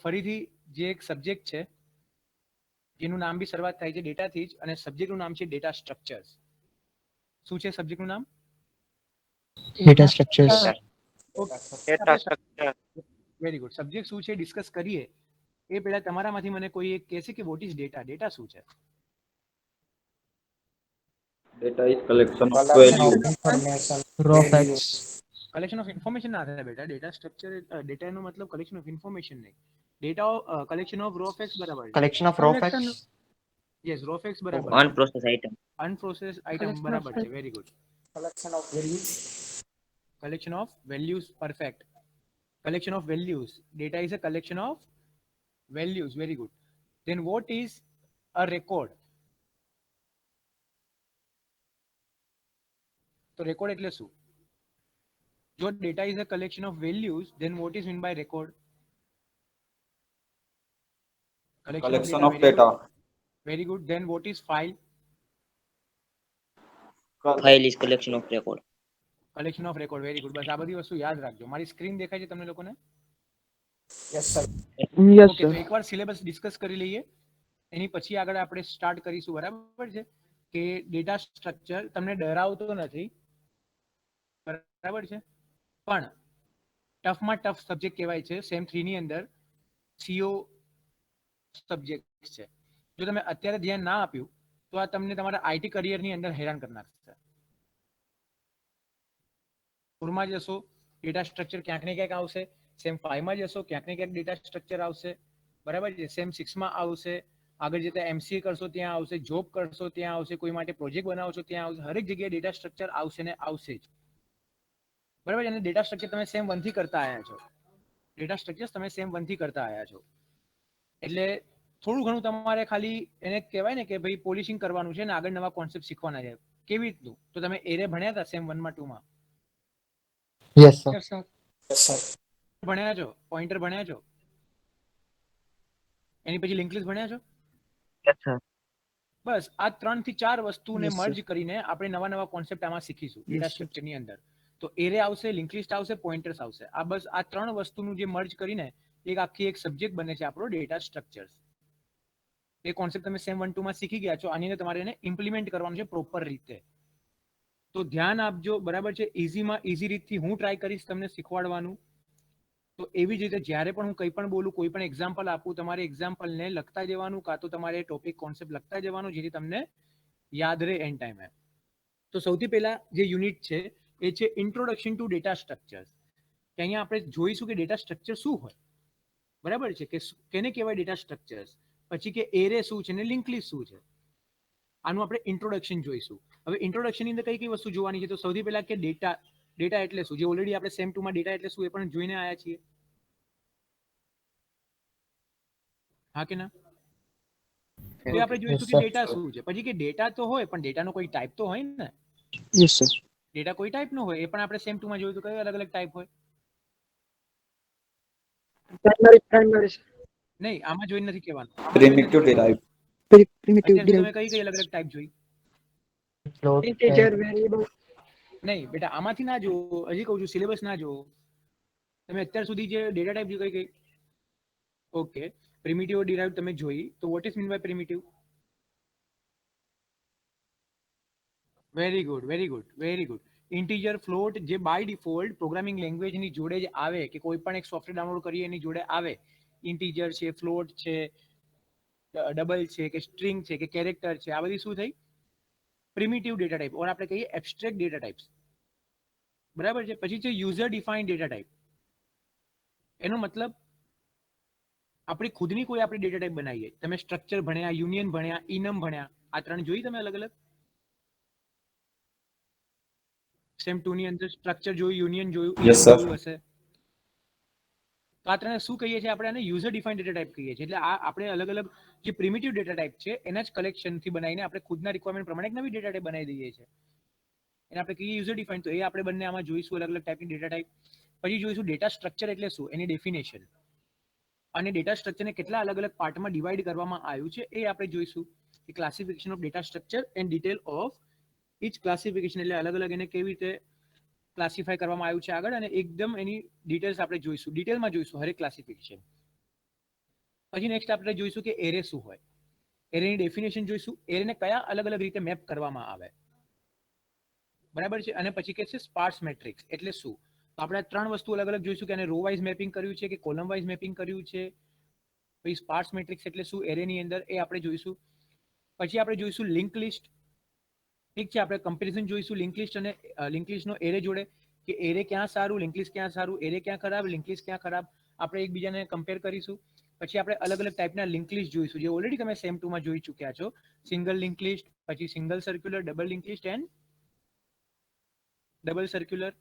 ફરીથી જે એક સબ્જેક્ટ છે જેનું નામ બી શરૂઆત થાય છે ડેટાથી જ, અને સબ્જેક્ટનું નામ છે ડેટા સ્ટ્રક્ચર્સ. શું છે સબ્જેક્ટનું નામ? Data structures. Data structure. Very good. Subject શું છે ડિસ્કસ કરીએ એ પહેલા તમારામાંથી મને કોઈ એક કહેશે કે વોટ ઇઝ ડેટા? ડેટા શું છે? Data is collection of Collection value. of information, raw facts. Collection of information ના થાય બેટા. ડેટા સ્ટ્રક્ચર ડેટાનો મતલબ કલેક્શન ઓફ ઇન્ફોર્મેશન નહીં. Data collection of raw facts બરાબર છે. Collection of raw facts. Yes, raw facts બરાબર છે. Unprocess item. અનપ્રોસેસ આઇટમ બરાબર છે. Very good. Collection of values. Collection of values, perfect. Collection of values. Data is a collection of values. Very good. Then what is a record? તો record એટલે શું? જો data is a collection of values, then what is meant by record? Collection of data. Very good. Then what is file? File is collection of record. Collection of record. Very good. બસ આ બધી વસ્તુ યાદ રાખજો. મારી screen દેખાય છે તમને લોકોને? Yes, sir. ઓકે, તો એકવાર સિલેબસ ડિસ્કસ કરી લઈએ, એની પછી આગળ આપણે સ્ટાર્ટ કરીશું. બરાબર છે કે ડેટા સ્ટ્રક્ચર તમને ડરાવતો નથી, બરાબર છે, પણ ટફમાં ટફ સબ્જેક્ટ કહેવાય છે. સેમ 3 ની અંદર સીઓ સબ્જેક્ટ છે. જો તમે અત્યારે ધ્યાન ના આપ્યું તો આ તમને તમારા આઈટી કરિયરની અંદર હેરાન કરી નાખશે. પૂરમાં જશો ડેટા સ્ટ્રક્ચર ક્યાંક ને ક્યાંક આવશે, સેમ 5 માં જશો ક્યાંક ને ક્યાંક ડેટા સ્ટ્રક્ચર આવશે, બરાબર છે, સેમ 6 માં આવશે, આગળ જતા એમસીએ કરશો ત્યાં આવશે, જોબ કરશો ત્યાં આવશે, કોઈ માટે પ્રોજેક્ટ બનાવશો ત્યાં આવશે. હરેક જગ્યાએ ડેટા સ્ટ્રક્ચર આવશે ને આવશે જ, બરાબર. અને ડેટા સ્ટ્રક્ચર તમે સેમ 1 થી કરતા આવ્યા છો. ડેટા સ્ટ્રક્ચર્સ તમે સેમ 1 થી કરતા આવ્યા છો, એટલે થોડું ઘણું તમારે ખાલી એને કહેવાય ને કે ભાઈ પોલિશિંગ કરવાનું છે ને આગળ નવા કોન્સેપ્ટ શીખવાના છે. કેવી રીતનું? તો તમે એરે ભણ્યા હતા સેમ 1 માં 2 માં? Yes, sir. Yes, sir. ભણ્યા છો? પોઇન્ટર ભણ્યા છો? એની પછી લિંક લિસ્ટ ભણ્યા છો? બસ આ 3 થી 4 વસ્તુને Yes, sir. મર્જ કરીને આપણે નવા નવા કોન્સેપ્ટ આમાં શીખીશું ડેટા Yes, sir. સ્ટ્રક્ચર ની અંદર. તો એરે આવશે, લિંક લિસ્ટ આવશે, પોઇન્ટર્સ આવશે. આ બસ આ 3 વસ્તુનું જે મર્જ કરીને એક આખી એક સબ્જેક્ટ બને છે આપણો ડેટા સ્ટ્રક્ચર્સ. એ કોન્સેપ્ટ તમે સેમ 1 2 માં શીખી ગયા છો. આની અંદર તમારે એને ઇમ્પ્લિમેન્ટ કરવાનું છે પ્રોપર રીતે. તો ધ્યાન આપજો, બરાબર છે. ઇઝીમાં ઇઝી રીતથી હું ટ્રાય કરીશ તમને શીખવાડવાનું. તો એવી જ રીતે જ્યારે પણ હું કંઈ પણ બોલું, કોઈ પણ એક્ઝામ્પલ આપું, તમારે એક્ઝામ્પલને લખતા જવાનું, કાં તો તમારે ટોપિક કોન્સેપ્ટ લખતા જવાનું, જેથી તમને યાદ રહે એન્ડ ટાઈમે. તો સૌથી પહેલા જે યુનિટ છે એ છે ઇન્ટ્રોડક્શન ટુ ડેટા સ્ટ્રક્ચર્સ. કે અહીંયા આપણે જોઈશું કે ડેટા સ્ટ્રક્ચર શું હોય, બરાબર છે, કે કેને કહેવાય ડેટા સ્ટ્રક્ચર્સ, પછી કે એરે શું છે ને લિંક લિસ્ટ શું છે. આનું આપણે ઇન્ટ્રોડક્શન જોઈશું. હવે ઇન્ટ્રોડક્શનની અંદર કઈ કઈ વસ્તુ જોવાની છે? તો સૌથી પહેલા કે ડેટા. ડેટા એટલે શું? જે ઓલરેડી આપણે સેમ 2 માં ડેટા એટલે શું એ પણ જોઈને આવ્યા છીએ. હા કે ના? તો આપણે જોઈશું કે ડેટા શું છે. પછી કે ડેટા તો હોય પણ ડેટાનો કોઈ ટાઈપ તો હોય ને. Yes, sir. ડેટા કોઈ ટાઈપ નો હોય, એ પણ આપણે સેમ 2 માં જોયું તો કયો અલગ અલગ ટાઈપ હોય? Primary. નહીં, આમાં જોઈ નથી કહેવાનું. Primitive derived. Primitive. અત્યાર સુધી તમે કઈ કઈ અલગ અલગ ટાઈપ જોઈ? Float. Integer, variable. નહીં બેટા, આમાંથી ના જોવો. હજી કહું છું સિલેબસ ના જોવો. તમે અત્યાર સુધી જે ડેટા ટાઈપ જોઈ કઈ? ઓકે, પ્રિમિટિવ ડિરાઇવ્ડ તમે જોઈ. તો what is mean by primitive? Very good, very good, very good. Integer, float જે બાય ડિફોલ્ટ પ્રોગ્રામિંગ લેંગ્વેજની જોડે જ આવે, કે કોઈ પણ એક સોફ્ટવેર ડાઉનલોડ કરીએ એની જોડે આવે. ઇન્ટીજર છે, ફ્લોટ છે, ડબલ છે, કે સ્ટ્રિંગ છે, કે કેરેક્ટર છે, આ બધી શું થઈ? પ્રિમિટિવ ડેટા ટાઈપ, ઓર આપણે કહીએ એબ્સ્ટ્રેક્ટ ડેટા ટાઈપ્સ, બરાબર છે. પછી છે યુઝર ડિફાઇન્ડ ડેટા ટાઈપ. એનો મતલબ આપણી ખુદની કોઈ આપણે ડેટા ટાઈપ બનાવીએ. તમે સ્ટ્રક્ચર ભણ્યા, યુનિયન ભણ્યા, ઇનમ ભણ્યા, આ 3 જોઈ તમે અલગ અલગ? સેમ 2 ની અંદર સ્ટ્રક્ચર જોયું, યુનિયન જોયું, Yes, ઇનમ sir. જોયું હશે. તો આ 3 શું કહીએ છીએ આપણે? આને યુઝર ડિફાઇન્ડ ડેટા ટાઈપ કહીએ છીએ. એટલે આ આપણે અલગ અલગ જે પ્રિમિટિવ ડેટા ટાઈપ છે એના જ કલેક્શનથી બનાવીને આપણે ખુદના રિક્વાયરમેન્ટ પ્રમાણે એક નવી ડેટા ટાઈપ બનાવી દઈએ છીએ. એને આપણે કહીએ યુઝર ડિફાઇન્ડ. તો એ આપણે બંને આમાં જોઈશું અલગ અલગ ટાઈપની ડેટા ટાઈપ. પછી જોઈશું ડેટા સ્ટ્રક્ચર એટલે શું, એની ડેફિનેશન, અને ડેટા સ્ટ્રક્ચરને કેટલા અલગ અલગ પાર્ટમાં ડિવાઈડ કરવામાં આવ્યું છે એ આપણે જોઈશું. કે classification of data structure and detail of each classification, એટલે અલગ અલગ એને કેવી રીતે ક્લાસિફાય કરવામાં આવ્યું છે આગળ, અને એકદમ એની ડિટેલ્સ આપણે જોઈશું. ડિટેલમાં જોઈશું હરેક ક્લાસિફિકેશન. પછી નેક્સ્ટ આપણે જોઈશું કે એરે શું હોય, એરેની ડેફિનેશન જોઈશું, એરેને કયા અલગ અલગ રીતે મેપ કરવામાં આવે, બરાબર છે. અને પછી કે છે સ્પાર્સ મેટ્રિક્સ એટલે શું. તો આપણે 3 વસ્તુ અલગ અલગ જોઈશું કે આને રો વાઇઝ મેપિંગ કર્યું છે કે કોલમ વાઇઝ મેપિંગ કર્યું છે. પછી સ્પાર્સ મેટ્રિક્સ એટલે શું એરેની અંદર એ આપણે જોઈશું. પછી આપણે જોઈશું લિંક લિસ્ટ. ઠીક છે, આપણે કમ્પેરિઝન જોઈશું લિંક લિસ્ટ અને લિંક લિસ્ટનો એરે જોડે કે એરે ક્યાં સારું, લિંક લિસ્ટ ક્યાં સારું, એરે ક્યાં ખરાબ, લિંક લિસ્ટ ક્યાં ખરાબ, આપણે એકબીજાને કમ્પેર કરીશું. પછી આપણે અલગ અલગ ટાઈપના લિંક લિસ્ટ જોઈશું જે ઓલરેડી તમે સેમ 2 માં જોઈ ચૂક્યા છો. સિંગલ લિંક લિસ્ટ, પછી single circular, double link list and double circular.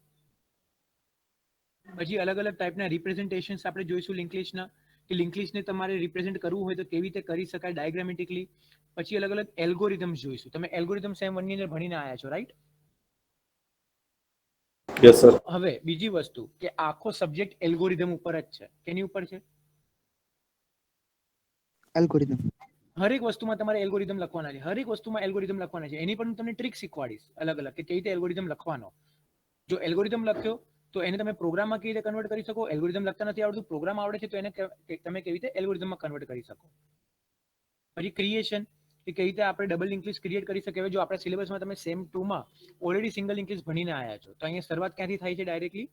પછી અલગ અલગ ટાઈપના રિપ્રેઝન્ટેશન્સ આપણે જોઈશું લિંક લિસ્ટના કે લિંક લિસ્ટને તમારે રિપ્રેઝેન્ટ કરવું હોય તો કેવી રીતે કરી શકાય ડાયાગ્રામેટિકલી. પછી અલગ અલગ એલ્ગોરિધમ્સ જોઈશું. તમે એલ્ગોરિધમ સેમ 1 ની અંદર ભણીને આવ્યા છો, રાઈટ? Yes, sir. હવે બીજી વસ્તુ કે આખો સબ્જેક્ટ એલ્ગોરિધમ ઉપર જ છે. કેની ઉપર છે? algorithm. હરેક વસ્તુમાં તમારે એલ્ગોરિધમ લખવાના છે. હરેક વસ્તુમાં એલ્ગોરિધમ લખવાના છે. એની પણ તમને ટ્રિક શીખવાડીશ અલગ અલગ કે કેવી રીતે એલ્ગોરિધમ લખવાનો. જો એલ્ગોરિધમ લખ્યો તો એને તમે પ્રોગ્રામમાં કેવી રીતે કન્વર્ટ કરી શકો. એલ્ગોરિધમ લખતા નથી આવડતું, પ્રોગ્રામ આવડે છે તો એને તમે કેવી રીતે એલ્ગોરિધમમાં કન્વર્ટ કરી શકો. પછી ક્રિએશન કે કેવી રીતે આપણે ડબલ લિંક લિસ્ટ ક્રિએટ કરી શકીએ. જો આપણા સિલેબસમાં તમે સેમ 2 માં ઓલરેડી સિંગલ લિંક લિસ્ટ ભણીને આવ્યા છો તો અહીંયા શરૂઆત ક્યાંથી થાય છે ડાયરેક્ટલી?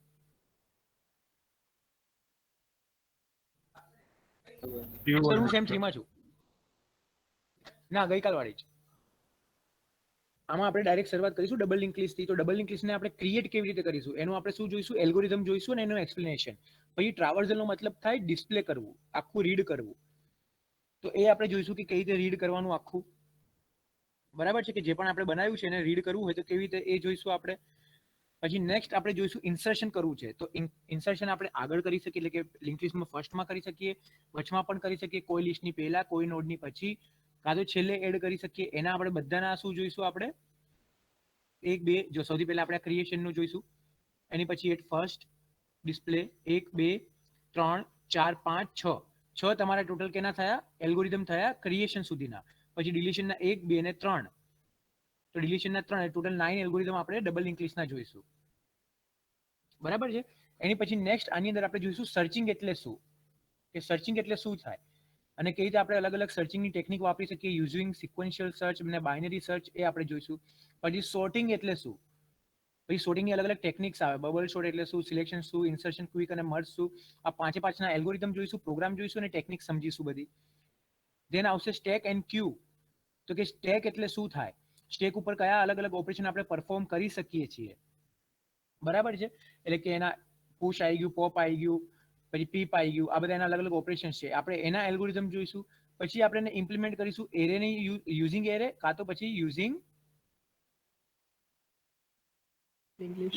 સર હું સેમ 3 માં છું. ના, ગઈકાલ વાળી જ. આમાં આપણે ડાયરેક્ટ શરૂઆત કરીશું ડબલ લિંક લિસ્ટથી. તો ડબલ લિંક લિસ્ટને આપણે ક્રિએટ કેવી રીતે કરીશું એનું આપણે શું જોઈશું? એલ્ગોરિધમ જોઈશું અને એનું એક્સપ્લેનેશન. પછી ટ્રાવર્સલનો મતલબ થાય ડિસ્પ્લે કરવું, આખું રીડ કરવું. તો એ આપણે જોઈશું કે કેવી રીતે રીડ કરવાનું આખું, બરાબર છે. કે જે પણ આપણે બનાવ્યું છે એને રીડ કરવું હોય તો કેવી રીતે એ જોઈશું આપણે. પછી નેક્સ્ટ આપણે જોઈશું ઇન્સર્શન કરવું છે. તો ઇન્સર્શન આપણે આગળ કરી શકીએ એટલે કે લિંક લિસ્ટમાં ફર્સ્ટમાં કરી શકીએ, વચમાં પણ કરી શકીએ, કોઈ લિસ્ટની પહેલા, કોઈ નોડની પછી, કાં તો છેલ્લે એડ કરી શકીએ. એના આપણે બધાના શું જોઈશું આપણે? 1 2 જો સૌથી પહેલા આપણે ક્રિએશનનું જોઈશું, એની પછી એટ ફર્સ્ટ, ડિસ્પ્લે, 1 2 3 4 5 6 6 તમારા ટોટલ કેના થયા? એલ્ગોરિધમ થયા ક્રિએશન સુધીના. પછી ડિલીશનના 1 2 અને 3, તો ડિલીશનના 3 ટોટલ 9 એલ્ગોરિધમ આપણે ડબલ લિંક લિસ્ટના જોઈશું, બરાબર છે. એની પછી નેક્સ્ટ આની અંદર આપણે જોઈશું સર્ચિંગ એટલે શું, કે સર્ચિંગ એટલે શું થાય અને કેવી રીતે આપણે અલગ અલગ સર્ચિંગની ટેકનિક વાપરી શકીએ યુઝિંગ સિક્વન્શિયલ સર્ચ અને બાઇનરી સર્ચ, એ આપણે જોઈશું. પછી સોર્ટિંગ એટલે શું, પછી સોર્ટિંગની અલગ અલગ ટેકનિક્સ આવે. બબલ સોર્ટ એટલે શું, સિલેક્શન શું, ઇન્સર્શન, ક્વિક અને મર્જ શું. આ 5 એલ્ગોરિધમ જોઈશું, પ્રોગ્રામ જોઈશું અને ટેકનિક સમજીશું બધી. ધેન આવશે સ્ટેક એન્ડ ક્યુ. તો કે સ્ટેક એટલે શું થાય, સ્ટેક ઉપર કયા અલગ અલગ ઓપરેશન આપણે પરફોર્મ કરી શકીએ છીએ, બરાબર છે. એટલે કે એના પુશ આવી ગયું, પોપ આવી ગયું, પછી પીપ આવી ગયું, આ બધા એના અલગ અલગ ઓપરેશન છે. આપણે એના એલ્ગોરિધમ જોઈશું. પછી આપણે એને ઇમ્પ્લિમેન્ટ કરીશું એરેની યુઝિંગ એરે, કાં તો પછી યુઝિંગ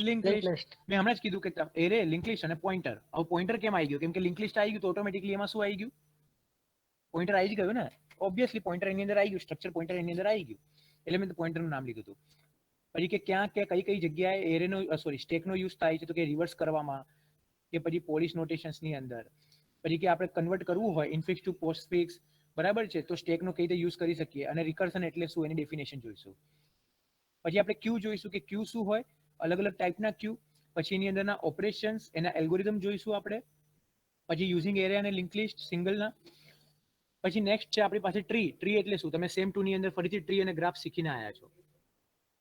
લિંક લિસ્ટ. મેં હમણાં જ કીધું કે એરે, લિંક લિસ્ટ અને પોઇન્ટર. હવે પોઇન્ટર કેમ આવી ગયું? કેમ કે લિંક લિસ્ટ આવી ગયું તો ઓટોમેટિકલી એમાં શું આવી ગયું? પોઇન્ટર આવી જ ગયું ને. ઓબ્વિયસલી પોઇન્ટર એની અંદર આવી ગયું, સ્ટ્રક્ચર પોઇન્ટર એની અંદર આવી ગયું, એટલે મેં પોઇન્ટરનું નામ લીધું હતું. પછી કે ક્યાં કે કઈ કઈ જગ્યાએ એરેનો સ્ટેકનો યુઝ થાય છે, તો કે રિવર્સ કરવામાં, કે પછી પોલિશ નોટેશન્સની અંદર. પછી કે આપણે કન્વર્ટ કરવું હોય ઇનફિક્સ ટુ પોસ્ટફિક્સ, બરાબર છે, તો સ્ટેકનો કઈ રીતે યુઝ કરી શકીએ. અને રિકર્સન એટલે શું એની ડેફિનેશન જોઈશું. પછી આપણે ક્યુ જોઈશું કે ક્યુ શું હોય, અલગ અલગ ટાઈપના ક્યુ. પછી એની અંદરના ઓપરેશન્સ, એના એલ્ગોરિધમ જોઈશું આપણે. પછી યુઝિંગ એરે અને લિંક લિસ્ટ સિંગલના. પછી નેક્સ્ટ છે આપણી પાસે ટ્રી. ટ્રી એટલે શું? તમે સેમ 2 ની અંદર ફરીથી ટ્રી અને ગ્રાફ શીખીને આવ્યા છો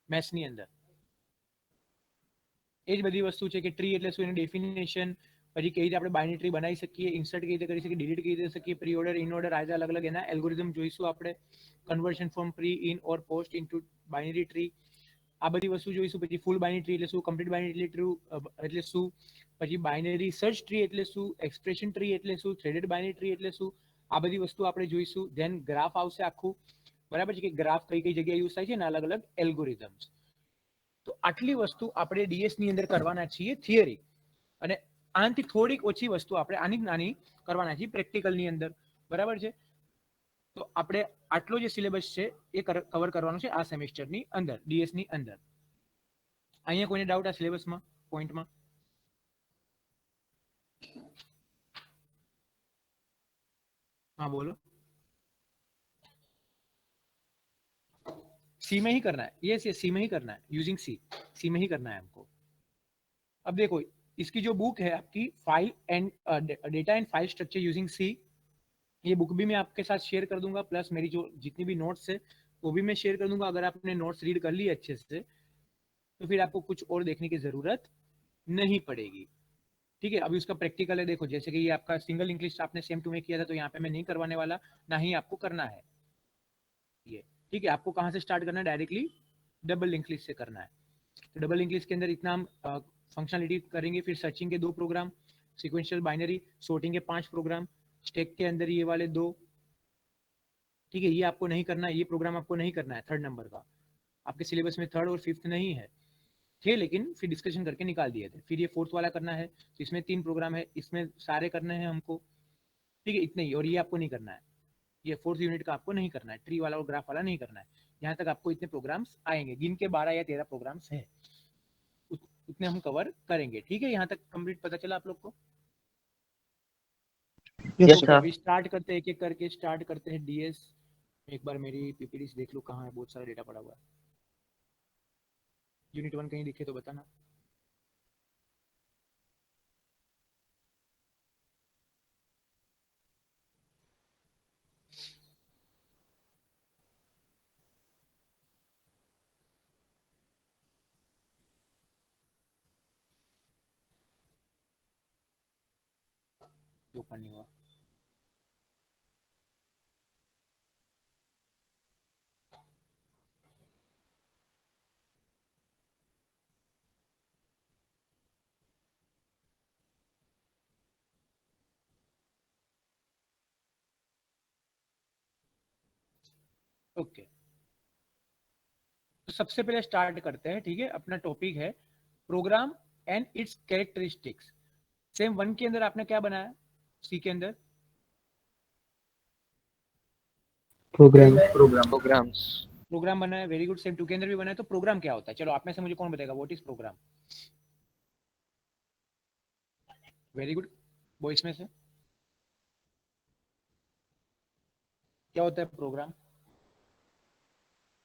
મેથ્સની અંદર. એ જ બધી વસ્તુ છે કે ટ્રી એટલે શું, એની ડેફિનેશન. પછી કેવી રીતે આપણે બાઇનરી ટ્રી બનાવી શકીએ, ઇન્સર્ટ કેવી રીતે કરી શકીએ, ડિલીટ કેવી રીતે શકીએ, પ્રી ઓર્ડર, ઇન ઓર્ડર, આ અલગ અલગ એના એલ્ગોરિધમ જોઈશું આપણે. Conversion from pre, in or post into binary tree, આ બધી વસ્તુ જોઈશું. પછી ફૂલ બાઇનરી ટ્રી એટલે શું, કમ્પ્લીટ બાઇનરી ટ્રી એટલે શું, પછી બાઇનરી સર્ચ ટ્રી એટલે શું, એક્સપ્રેશન ટ્રી એટલે શું, થ્રેડેડ બાઇનરી ટ્રી એટલે શું, આ બધી વસ્તુ આપણે જોઈશું. ધેન ગ્રાફ આવશે આખું, બરાબર છે, કે ગ્રાફ કઈ કઈ જગ્યાએ યુઝ થાય છે ને અલગ અલગ એલ્ગોરિધમ્સ. તો આટલી વસ્તુ આપણે ડીએસ ની અંદર કરવાના છીએ થિયરી, અને આનાથી થોડીક ઓછી વસ્તુ આપણે આની નાની કરવાના છીએ પ્રેક્ટિકલ ની અંદર, બરાબર છે. તો આપણે આટલો જે સિલેબસ છે એ કવર કરવાનો છે આ સેમેસ્ટરની અંદર, ડીએસ ની અંદર. અહીંયા કોઈને ડાઉટ આ સિલેબસમાં, પોઈન્ટમાં? हाँ बोलो. सी में ही करना है, यस यस सी में ही करना है, यूजिंग सी में ही करना है हमको. अब देखो इसकी जो बुक है आपकी file and data and file structure using C, ये बुक भी मैं आपके साथ शेयर कर दूंगा, प्लस मेरी जो जितनी भी नोट्स है वो भी मैं शेयर कर दूंगा। अगर आपने नोट्स रीड कर लिए अच्छे से तो फिर आपको कुछ और देखने की जरूरत नहीं पड़ेगी। ठीक है, अभी उसका प्रैक्टिकल है। देखो जैसे कि ये आपका सिंगल इंग्लिश आपने सेम टू में किया था, तो यहाँ पे मैं नहीं करवाने वाला, ना ही आपको करना है ये। ठीक है, आपको कहाँ से स्टार्ट करना है, डायरेक्टली डबल लिंक लिस्ट से करना है। तो डबल लिंक लिस्ट के अंदर इतना हम फंक्शनलिटी करेंगे, फिर सर्चिंग के 2 प्रोग्राम, सिक्वेंशियल बाइनरी सॉर्टिंग के 5 प्रोग्राम, स्टैक के अंदर ये वाले 2। ठीक है, ये आपको नहीं करना है, ये प्रोग्राम आपको नहीं करना है। 3rd नंबर का आपके सिलेबस में 3rd और 5th नहीं है थे, लेकिन फिर डिस्कशन करके निकाल दिए थे। फिर ये 4th वाला करना है, तो इसमें 3 प्रोग्राम है, इसमें सारे करने हैं हमको। ठीक है, इतने ही। और ये आपको नहीं करना है, ये 4th यूनिट का आपको नहीं करना है, ट्री वाला और ग्राफ वाला नहीं करना है। यहाँ तक आपको इतने प्रोग्राम्स आएंगे, गिन के 12 या 13 प्रोग्राम्स है, उतने हम कवर करेंगे। ठीक है, यहाँ तक कंप्लीट पता चला आप लोग को? Yes, yes sir. सर। अभी स्टार्ट करते हैं, एक एक करके स्टार्ट करते हैं डीएस। एक बार मेरी पीपीटी देख लो, कहाँ है, बहुत सारा डेटा पड़ा हुआ है। यूनिट 1 कहीं दिखे तो बताना। ओपन नहीं हुआ। ओके, तो सबसे पहले स्टार्ट करते हैं। ठीक है, अपना टॉपिक है program and its characteristics. Same 1 के अंदर आपने क्या बनाया, सी के अंदर Program. प्रोग्राम्स। प्रोग्राम बनाया। Very good. सेम 2 के अंदर भी बनाया। तो प्रोग्राम क्या होता है, चलो आप में से मुझे कौन बताएगा what is program? Very good, boys में से क्या होता है program?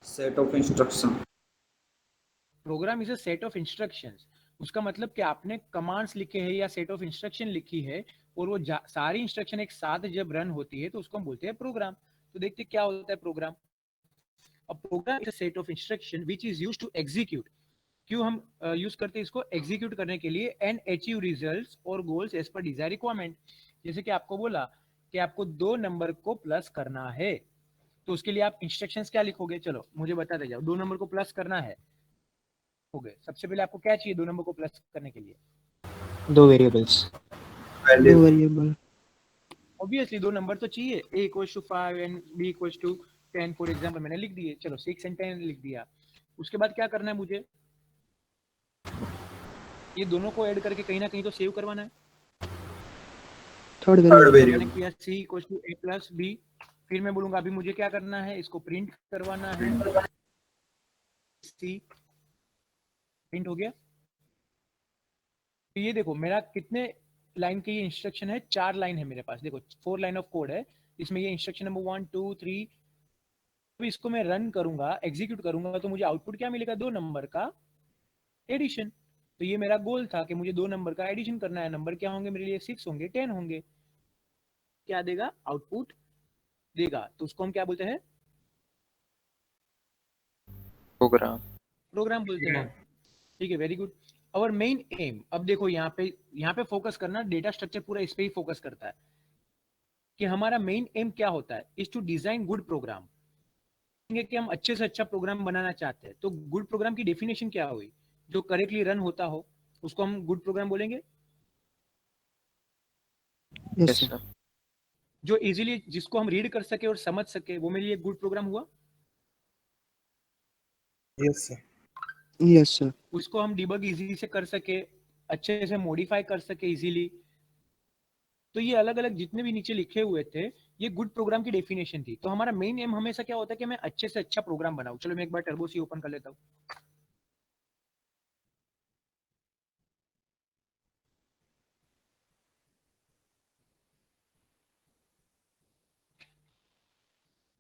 Set of instruction. Program is a set of instructions. उसका मतलब कि आपने कमांड्स लिखे हैं या सेट ऑफ इंस्ट्रक्शन लिखी है, और वो सारी इंस्ट्रक्शन एक साथ जब रन होती है तो उसको हम बोलते हैं प्रोग्राम। तो देखते हैं क्या होता है प्रोग्राम। अब program is a set of instruction which is used to execute. क्यों हम यूज करते हैं इसको? एग्जीक्यूट करने के लिए, एंड अचीव रिजल्ट्स और goals as per desire requirement. जैसे कि आपको बोला कि आपको 2 नंबर को प्लस करना है, तो उसके लिए आप इंस्ट्रक्शंस क्या लिखोगे? चलो मुझे बताते जाओ। 2 नंबर को प्लस करना है, हो गए। सबसे पहले आपको क्या चाहिए 2 नंबर को प्लस करने के लिए? 2 variables. Value. 2 variable. Obviously 2 number तो चाहिए। a equals to 5 and b equals to 10 for example मैंने लिख दिए। चलो 6 एंड 10 लिख दिया। उसके बाद क्या करना है मुझे? ये दोनों को ऐड करके कहीं ना कहीं तो सेव करवाना है। Third Third variable. मैंने variable. किया c equals to a plus b। फिर मैं बोलूंगा अभी मुझे क्या करना है, इसको प्रिंट करवाना है। c प्रिंट हो गया। तो ये देखो मेरा कितने लाइन की ये इंस्ट्रक्शन है, 4 लाइन है मेरे पास। देखो 4 लाइन ऑफ कोड है, इसमें ये इंस्ट्रक्शन नंबर 1 2 3। तो इसको मैं रन करूंगा, एग्जीक्यूट करूंगा, तो मुझे आउटपुट क्या मिलेगा? 2 नंबर का एडिशन। तो ये मेरा गोल था कि मुझे 2 नंबर का एडिशन करना है। नंबर क्या होंगे मेरे लिए? 6 होंगे, 10 होंगे। क्या देगा? आउटपुट देगा। तो उसको हम क्या बोलते हैं? प्रोग्राम। प्रोग्राम बोलते हैं। ठीक है, वेरी गुड। और मेन एम, अब देखो यहाँ पे फोकस करना, डेटा स्ट्रक्चर पूरा इस पे ही फोकस करता है कि हमारा मेन एम क्या होता है, is to design good program. कि हम अच्छे से अच्छा प्रोग्राम बनाना चाहते हैं, तो गुड प्रोग्राम की डेफिनेशन क्या हुई? जो करेक्टली रन होता हो उसको हम गुड प्रोग्राम बोलेंगे। Yes, yes sir. सर। जो इजीली जिसको हम रीड कर सके और समझ सके, वो मेरे लिए गुड प्रोग्राम हुआ। Yes, sir. Yes, sir. उसको हम डिबग इजीली से कर सके, अच्छे से मॉडिफाई कर सके इजीली। तो ये अलग अलग जितने भी नीचे लिखे हुए थे, ये गुड प्रोग्राम की डेफिनेशन थी। तो हमारा मेन एम हमेशा क्या होता है कि मैं अच्छे से अच्छा प्रोग्राम बनाऊं। चलो मैं एक बार टर्बो सी ओपन कर लेता हूँ।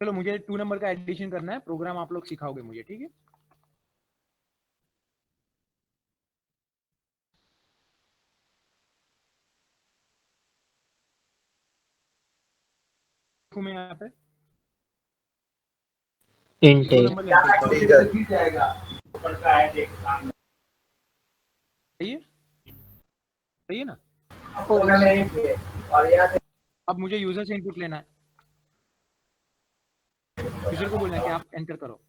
चलो मुझे 2 नंबर का एडिशन करना है, प्रोग्राम आप लोग सिखाओगे मुझे, ठीक है? लिखूं मैं यहाँ पे इंट दो है। नंबर लेंगे सही है सही है ना। अब मुझे यूजर से इनपुट लेना है, यूजर को बोलना है कि आप एंटर करो।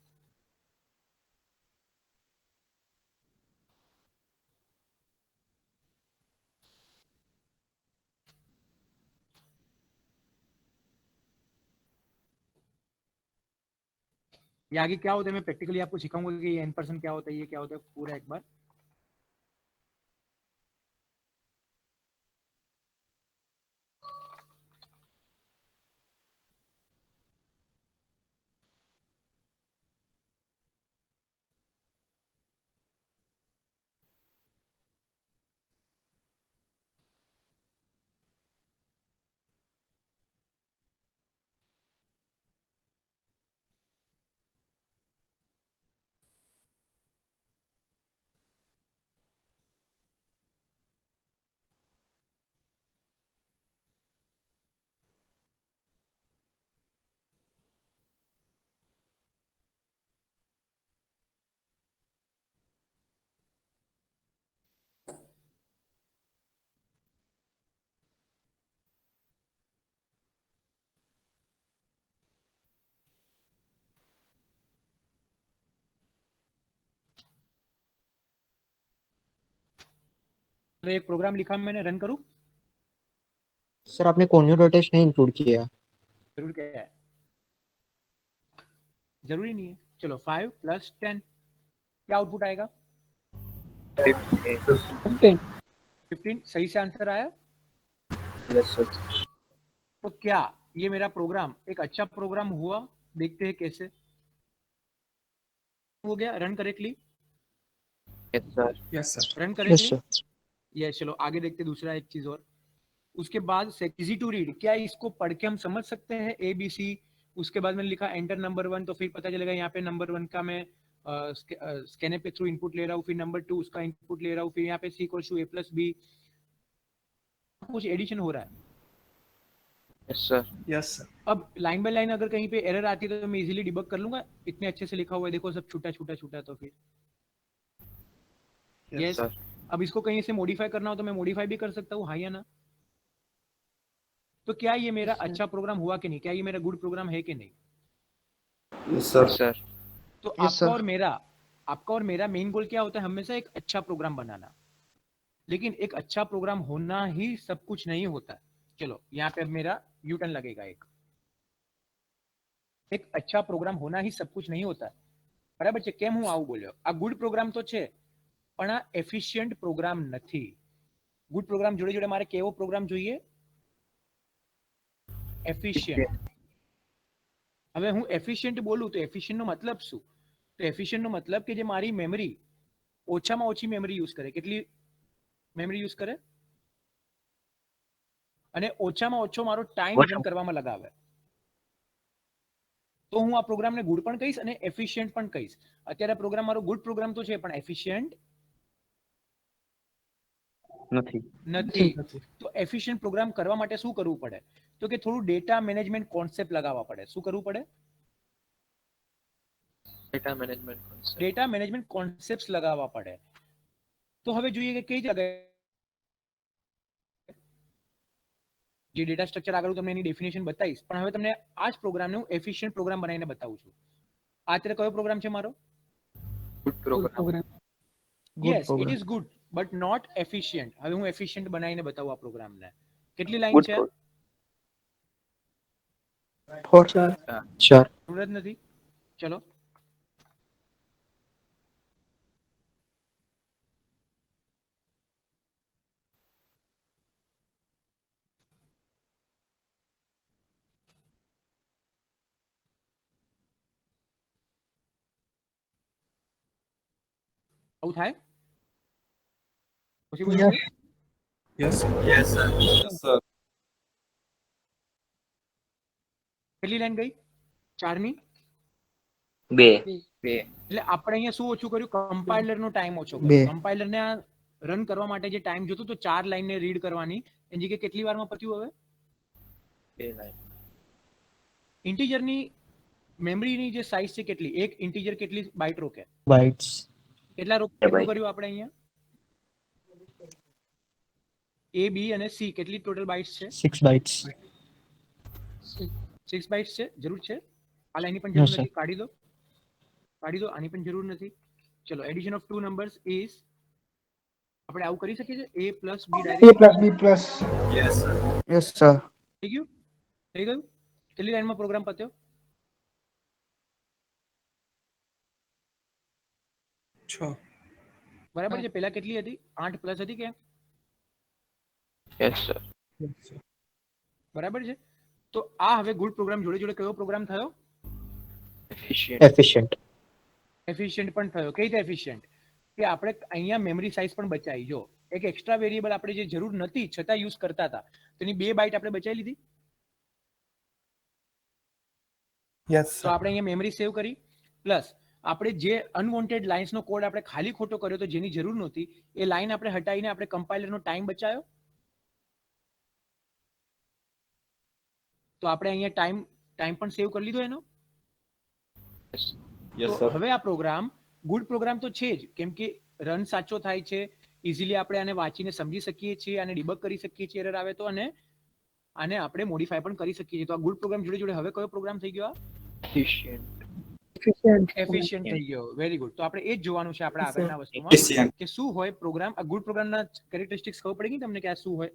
ये आगे क्या होता है मैं प्रैक्टिकली आपको सिखाऊंगा कि n% क्या होता है, ये क्या होता है पूरा एक बार। तो एक प्रोग्राम लिखा मैंने, रन करूं? सर आपने कोनियो डॉटेश नहीं इंक्लूड किया। जरूर क्या है, जरूरी नहीं है। चलो 5 + 10 क्या आउटपुट आएगा? 15 सही से आंसर आया। Yes sir. तो क्या ये मेरा प्रोग्राम एक अच्छा प्रोग्राम हुआ? देखते हैं कैसे हो गया। Run correctly, yes sir. Run yes correctly. Sir. ये चलो आगे देखते हैं दूसरा एक चीज और। उसके बाद इजी टू रीड, क्या इसको पढ़ के हम समझ सकते हैं ABC? उसके बाद मैंने लिखा एंटर नंबर 1, तो फिर पता चलेगा यहाँ पे नंबर 1 का मैं स्कैनर पे थ्रू इनपुट ले रहा हूँ, फिर नंबर 2 उसका इनपुट ले रहा हूँ, फिर यहाँ पे C = A + B, कुछ एडिशन हो रहा है। Yes sir. अब लाइन बाय लाइन अगर कहीं पे एरर आती है तो मैं इजीली डिबग कर लूंगा, इतने अच्छे से लिखा हुआ है देखो, सब छूटा छूटा छूटा। तो फिर यस सर। अब इसको कहीं से मॉडिफाई करना हो तो मैं मॉडिफाई भी कर सकता हूँ, हाँ या ना? तो क्या ये मेरा अच्छा प्रोग्राम हुआ कि नहीं? क्या ये मेरा गुड प्रोग्राम है कि नहीं? Yes, sir. Yes sir. तो Yes, sir. आपका और मेरा मेन गोल क्या होता है? हमेशा एक अच्छा प्रोग्राम बनाना। लेकिन एक अच्छा प्रोग्राम होना ही सब कुछ नहीं होता। चलो यहाँ पे अब मेरा यू टर्न लगेगा। एक अच्छा प्रोग्राम होना ही सब कुछ नहीं होता। બરાબર છે? કેમ હું આવું બોલ્યો? આ ગુડ પ્રોગ્રામ તો છે પણ આ એફિશિયન્ટ પ્રોગ્રામ નથી. ગુડ પ્રોગ્રામ જોડે જોડે મારે કેવો પ્રોગ્રામ જોઈએ? એફિશિયન્ટ. હવે હું એફિશિયન્ટ બોલું તો એફિશિયન્ટ નો મતલબ શું? તો એફિશિયન્ટ નો મતલબ કે જે મારી મેમરી ઓછામાં ઓછી મેમરી યુઝ કરે. કેટલી મેમરી યુઝ કરે? અને ઓછામાં ઓછો મારો ટાઈમ રન કરવામાં લગાવે. તો હું આ પ્રોગ્રામને ગુડ પણ કહીશ અને એફિશિયન્ટ પણ કહીશ. અત્યારે પ્રોગ્રામ મારો ગુડ પ્રોગ્રામ તો છે પણ એફિશિયન્ટ નથી. તો એફિશિયન્ટ પ્રોગ્રામ કરવા માટે શું કરવું પડે? તો કે થોડું ડેટા મેનેજમેન્ટ કોન્સેપ્ટ લગાવવા પડે. શું કરવું પડે? ડેટા મેનેજમેન્ટ કોન્સેપ્ટ લગાવવા પડે. તો હવે જોઈએ કે કઈ જગ્યાએ જે ડેટા સ્ટ્રક્ચર આગળ તમને એની ડેફિનેશન બતાવીશ, પણ હવે તમને આ જ પ્રોગ્રામને હું એફિશિયન્ટ પ્રોગ્રામ બનાવીને બતાવું છું. આ અત્યારે કયો પ્રોગ્રામ છે મારો? Good program. Yes it is good but not efficient. હવે હું એફિશિયન્ટ બનાવીને બતાવું આ પ્રોગ્રામને. કેટલી લાઈન છે? 4. જરૂરત નથી. ચલો આવું થાય? પોસિબલ છે? Yes, sir. કેટલી લાઈન ગઈ? 4ની? 2. એટલે આપણે અહીંયા શું ઓછું કર્યું? કમ્પાઇલરનો ટાઈમ ઓછો બે. કર્યો. કમ્પાઇલરને રન કરવા માટે જે ટાઈમ જોતો તો 4 લાઈનને રીડ કરવાની, એની જગ્યાએ કેટલી વારમાં પત્યું? હવે 2 લાઈન. ઇન્ટીજરની મેમરીની જે સાઇઝ છે કેટલી, એક ઇન્ટીજર કેટલી બાઇટ રોકે, bytes, કેટલું કર્યું આપણે અહીંયા, A B અને C કેટલી ટોટલ બાઇટ્સ છે? 6 bytes. 6 બાઇટ્સ છે. જરૂર છે? હાલ એની પણ No, જરૂર sir. નથી, કાઢી દો, આની પણ જરૂર નથી. ચલો, addition of two numbers is, આપણે આવું કરી શકીએ છીએ, A plus B A direct plus B plus. Yes, sir. Yes, sir. થઈ ગયું? થઈ ગયું? કેટલી લાઈનમાં પ્રોગ્રામ પત્યો? 6. બરાબર છે. પહેલા કેટલી હતી? 8 પ્લસ હતી કે? Yes, sir. બરાબર છે. તો આ હવે ગુડ પ્રોગ્રામ જોડે જોડે કયો પ્રોગ્રામ થયો? Efficient. Efficient. એફિશિયન્ટ પણ થયો. કઈ રીતે એફિશિયન્ટ? કે આપણે અહીંયા મેમરી સાઇઝ પણ બચાવી. જો એક એક્સ્ટ્રા વેરિયેબલ આપણે જે જરૂર નથી છતાં યુઝ કરતા હતા, તેની 2 બાઇટ આપણે બચાવી લીધી. Yes, તો sir. આપણે અહીંયા મેમરી સેવ કરી, પ્લસ આપણે જે અનવોન્ટેડ લાઇન્સનો કોડ આપણે ખાલી ખોટો કર્યો તો જેની જરૂર નહોતી, એ લાઈન આપણે હટાવીને આપણે કમ્પાઇલરનો ટાઈમ બચાવ્યો. તો આપણે અહીંયા ટાઈમ પણ સેવ કરી લીધો એનો. Yes, તો sir. હવે આ પ્રોગ્રામ ગુડ પ્રોગ્રામ તો છે જ, કેમ કે રન સાચો થાય છે, ઇઝીલી આપણે આને વાંચીને સમજી શકીએ છીએ, આને ડિબગ કરી શકીએ છીએ એરર આવે તો, અને આને આપણે મોડિફાય પણ કરી શકીએ છીએ. તો આ ગુડ પ્રોગ્રામ જોડે જોડે હવે કયો પ્રોગ્રામ થઈ ગયો? Efficient. એફિશિયન્ટ થઈ ગયો. Very good. તો આપણે એ જ જોવાનું છે આપણે આગળના વસ્તુમાં, Efficient. કે શું હોય પ્રોગ્રામ. આ ગુડ પ્રોગ્રામના કેરેક્ટરિસ્ટિક્સ ખબર પડી ગઈ તમને કે આ શું હોય.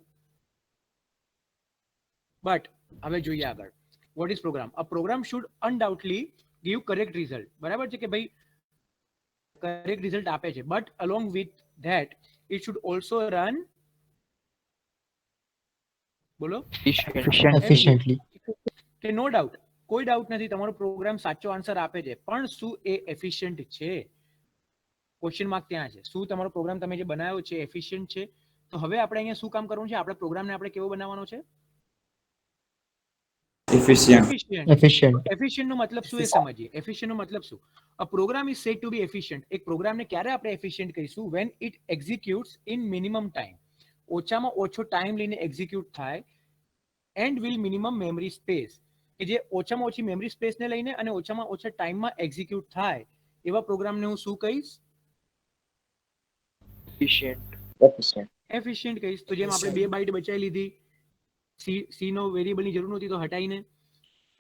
બટ હવે જોઈએ આગળ. What is program? A program should undoubtedly give correct result. બરાબર છે કે ભાઈ કરેક્ટ રિઝલ્ટ આપે છે, but along with that it should also run, બોલો, Efficient. Efficiently. કે નો ડાઉટ, કોઈ ડાઉટ નથી, તમારો પ્રોગ્રામ સાચો આન્સર આપે છે, પણ શું એ એફિશિયન્ટ છે? ક્વેશ્ચન માર્ક ત્યાં છે. શું તમારો પ્રોગ્રામ તમે જે બનાવ્યો છે એફિશિયન્ટ છે? તો હવે આપણે અહીંયા શું કામ કરવાનું છે? આપણે પ્રોગ્રામને આપણે કેવો બનાવવાનો છે? Efficient. Efficient. એફિશિયન્ટ નો મતલબ શું એ સમજીએ. એફિશિયન્ટ નો મતલબ શું? A program is said to be efficient. એક પ્રોગ્રામને ક્યારે આપણે એફિશિયન્ટ કહીશું? When it executes in minimum time. ઓછામાં ઓછો ટાઈમ લઈને એક્ઝિક્યુટ થાય, and will minimum memory space. કે જે ઓછામાં ઓછી મેમરી સ્પેસને લઈને અને ઓછામાં ઓછા ટાઈમમાં એક્ઝિક્યુટ થાય એવા પ્રોગ્રામને હું શું કહીશ? Efficient. એફિશિયન્ટ કહીશ. તો જેમ આપણે 2 બાઇટ બચાવી લીધી, સી નો વેરિયેબલની જરૂર નહોતી તો હટાઈને,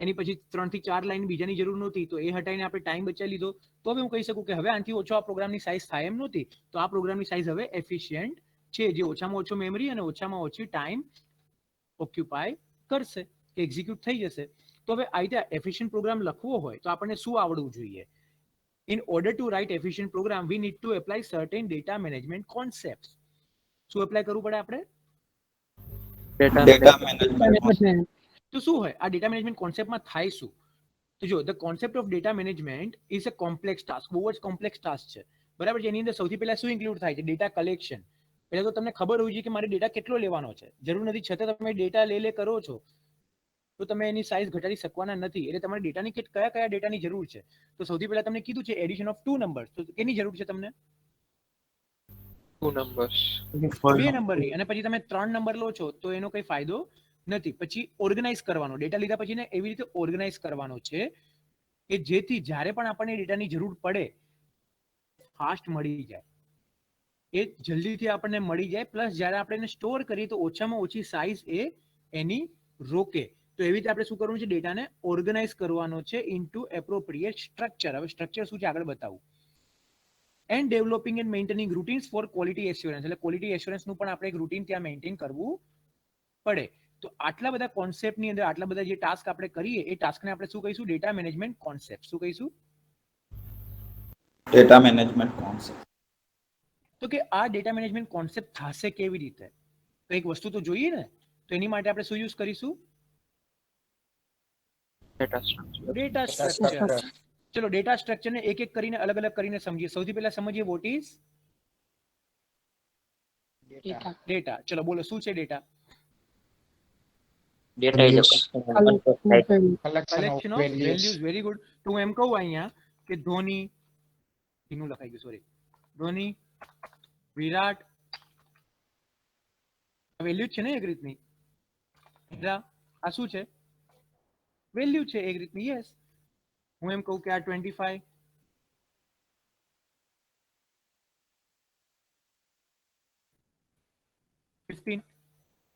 એની પછી 3 થી 4 લાઈન બીજાની જરૂર નહોતી તો એ હટાઈને આપણે ટાઈમ બચાવી લીધો. તો હવે હું કહી શકું કે હવે આનાથી ઓછો આ પ્રોગ્રામની સાઇઝ થાય એમ નહોતી, તો આ પ્રોગ્રામની સાઇઝ હવે એફિશિયન્ટ છે, જે ઓછામાં ઓછો મેમરી અને ઓછામાં ઓછી ટાઈમ ઓક્યુપાય કરશે, કે એક્ઝિક્યુટ થઈ જશે. તો હવે આ રીતે એફિશિયન્ટ પ્રોગ્રામ લખવો હોય તો આપણને શું આવડવું જોઈએ? In order to write efficient program, we need to apply certain data management concepts. શું એપ્લાય કરવું પડે આપણે? Data management. તો શું હોય આ ડેટા મેનેજમેન્ટ કોન્સેપ્ટમાં થાય શું? તો જો the concept of data management is a complex task. બહુ જ કોમ્પ્લેક્સ ટાસ્ક છે. બરાબર છે. એની અંદર સૌથી પહેલા શું ઇન્ક્લુડ થાય છે? Data collection. પહેલા તો તમને ખબર હોવી જોઈએ કે મારે ડેટા કેટલો લેવાનો છે. જરૂર નથી છતાં તમે ડેટા લે કરો છો તો તમે એની સાઇઝ ઘટાડી શકવાના નથી. એટલે તમારે ડેટાની કયા કયા ડેટાની જરૂર છે? તો સૌથી પહેલા તમને કીધું છે એડિશન ઓફ 2 નંબર્સ. તો કેની જરૂર છે તમને? 2 numbers. 2 નંબરની. અને પછી તમે 3 નંબર લો છો તો એનો કઈ ફાયદો નથી. પછી ઓર્ગેનાઇઝ કરવાનો, ડેટા લીધા પછી ને એવી રીતે ઓર્ગેનાઇઝ કરવાનો છે કે જેથી જ્યારે પણ આપણને ડેટાની જરૂર પડે ફાસ્ટ મળી જાય, એ જલ્દીથી આપણને મળી જાય, પ્લસ જ્યારે આપણે એને સ્ટોર કરીએ તો ઓછામાં ઓછી સાઇઝ એની રોકે. તો એવી રીતે આપણે શું કરવાનું છે? ડેટાને ઓર્ગેનાઇઝ કરવાનો છે ઇનટુ એપ્રોપ્રિએટ સ્ટ્રક્ચર. હવે સ્ટ્રક્ચર શું છે આગળ બતાવું. And developing and maintaining routines for quality assurance. એટલે ક્વોલિટી એશ્યોરન્સનું પણ આપણે એક રૂટીન ત્યાં મેન્ટેન કરવું પડે. તો આટલા બધા કોન્સેપ્ટની અંદર આટલા બધા જે ટાસ્ક આપણે કરીએ એ ટાસ્કને આપણે શું કહીશું? Data management concept. શું કહીશું? Data management concept. તો કે આ ડેટા મેનેજમેન્ટ કોન્સેપ્ટ થશે કેવી રીતે? તો એક વસ્તુ તો જોઈએ ને. તો એની માટે આપણે શું યુઝ કરીશું? Data structure. Data structure. ચલો ડેટા સ્ટ્રક્ચરને એક એક કરીને અલગ અલગ કરીને સમજીએ. સૌથી પહેલા સમજીએ વોટ ઇઝ ડેટા. ચલો બોલો શું છે data? Data is a collection of values. Very good. તો હું એમ કહું અહીંયા કે ધોની, એનું લખાઈ ગયું, સોરી, ધોની, વિરાટ, વેલ્યુ છે ને એક રીતની. આ શું છે? વેલ્યુ છે એક રીતની. યસ, હું એમ કહું કે આ 25 15.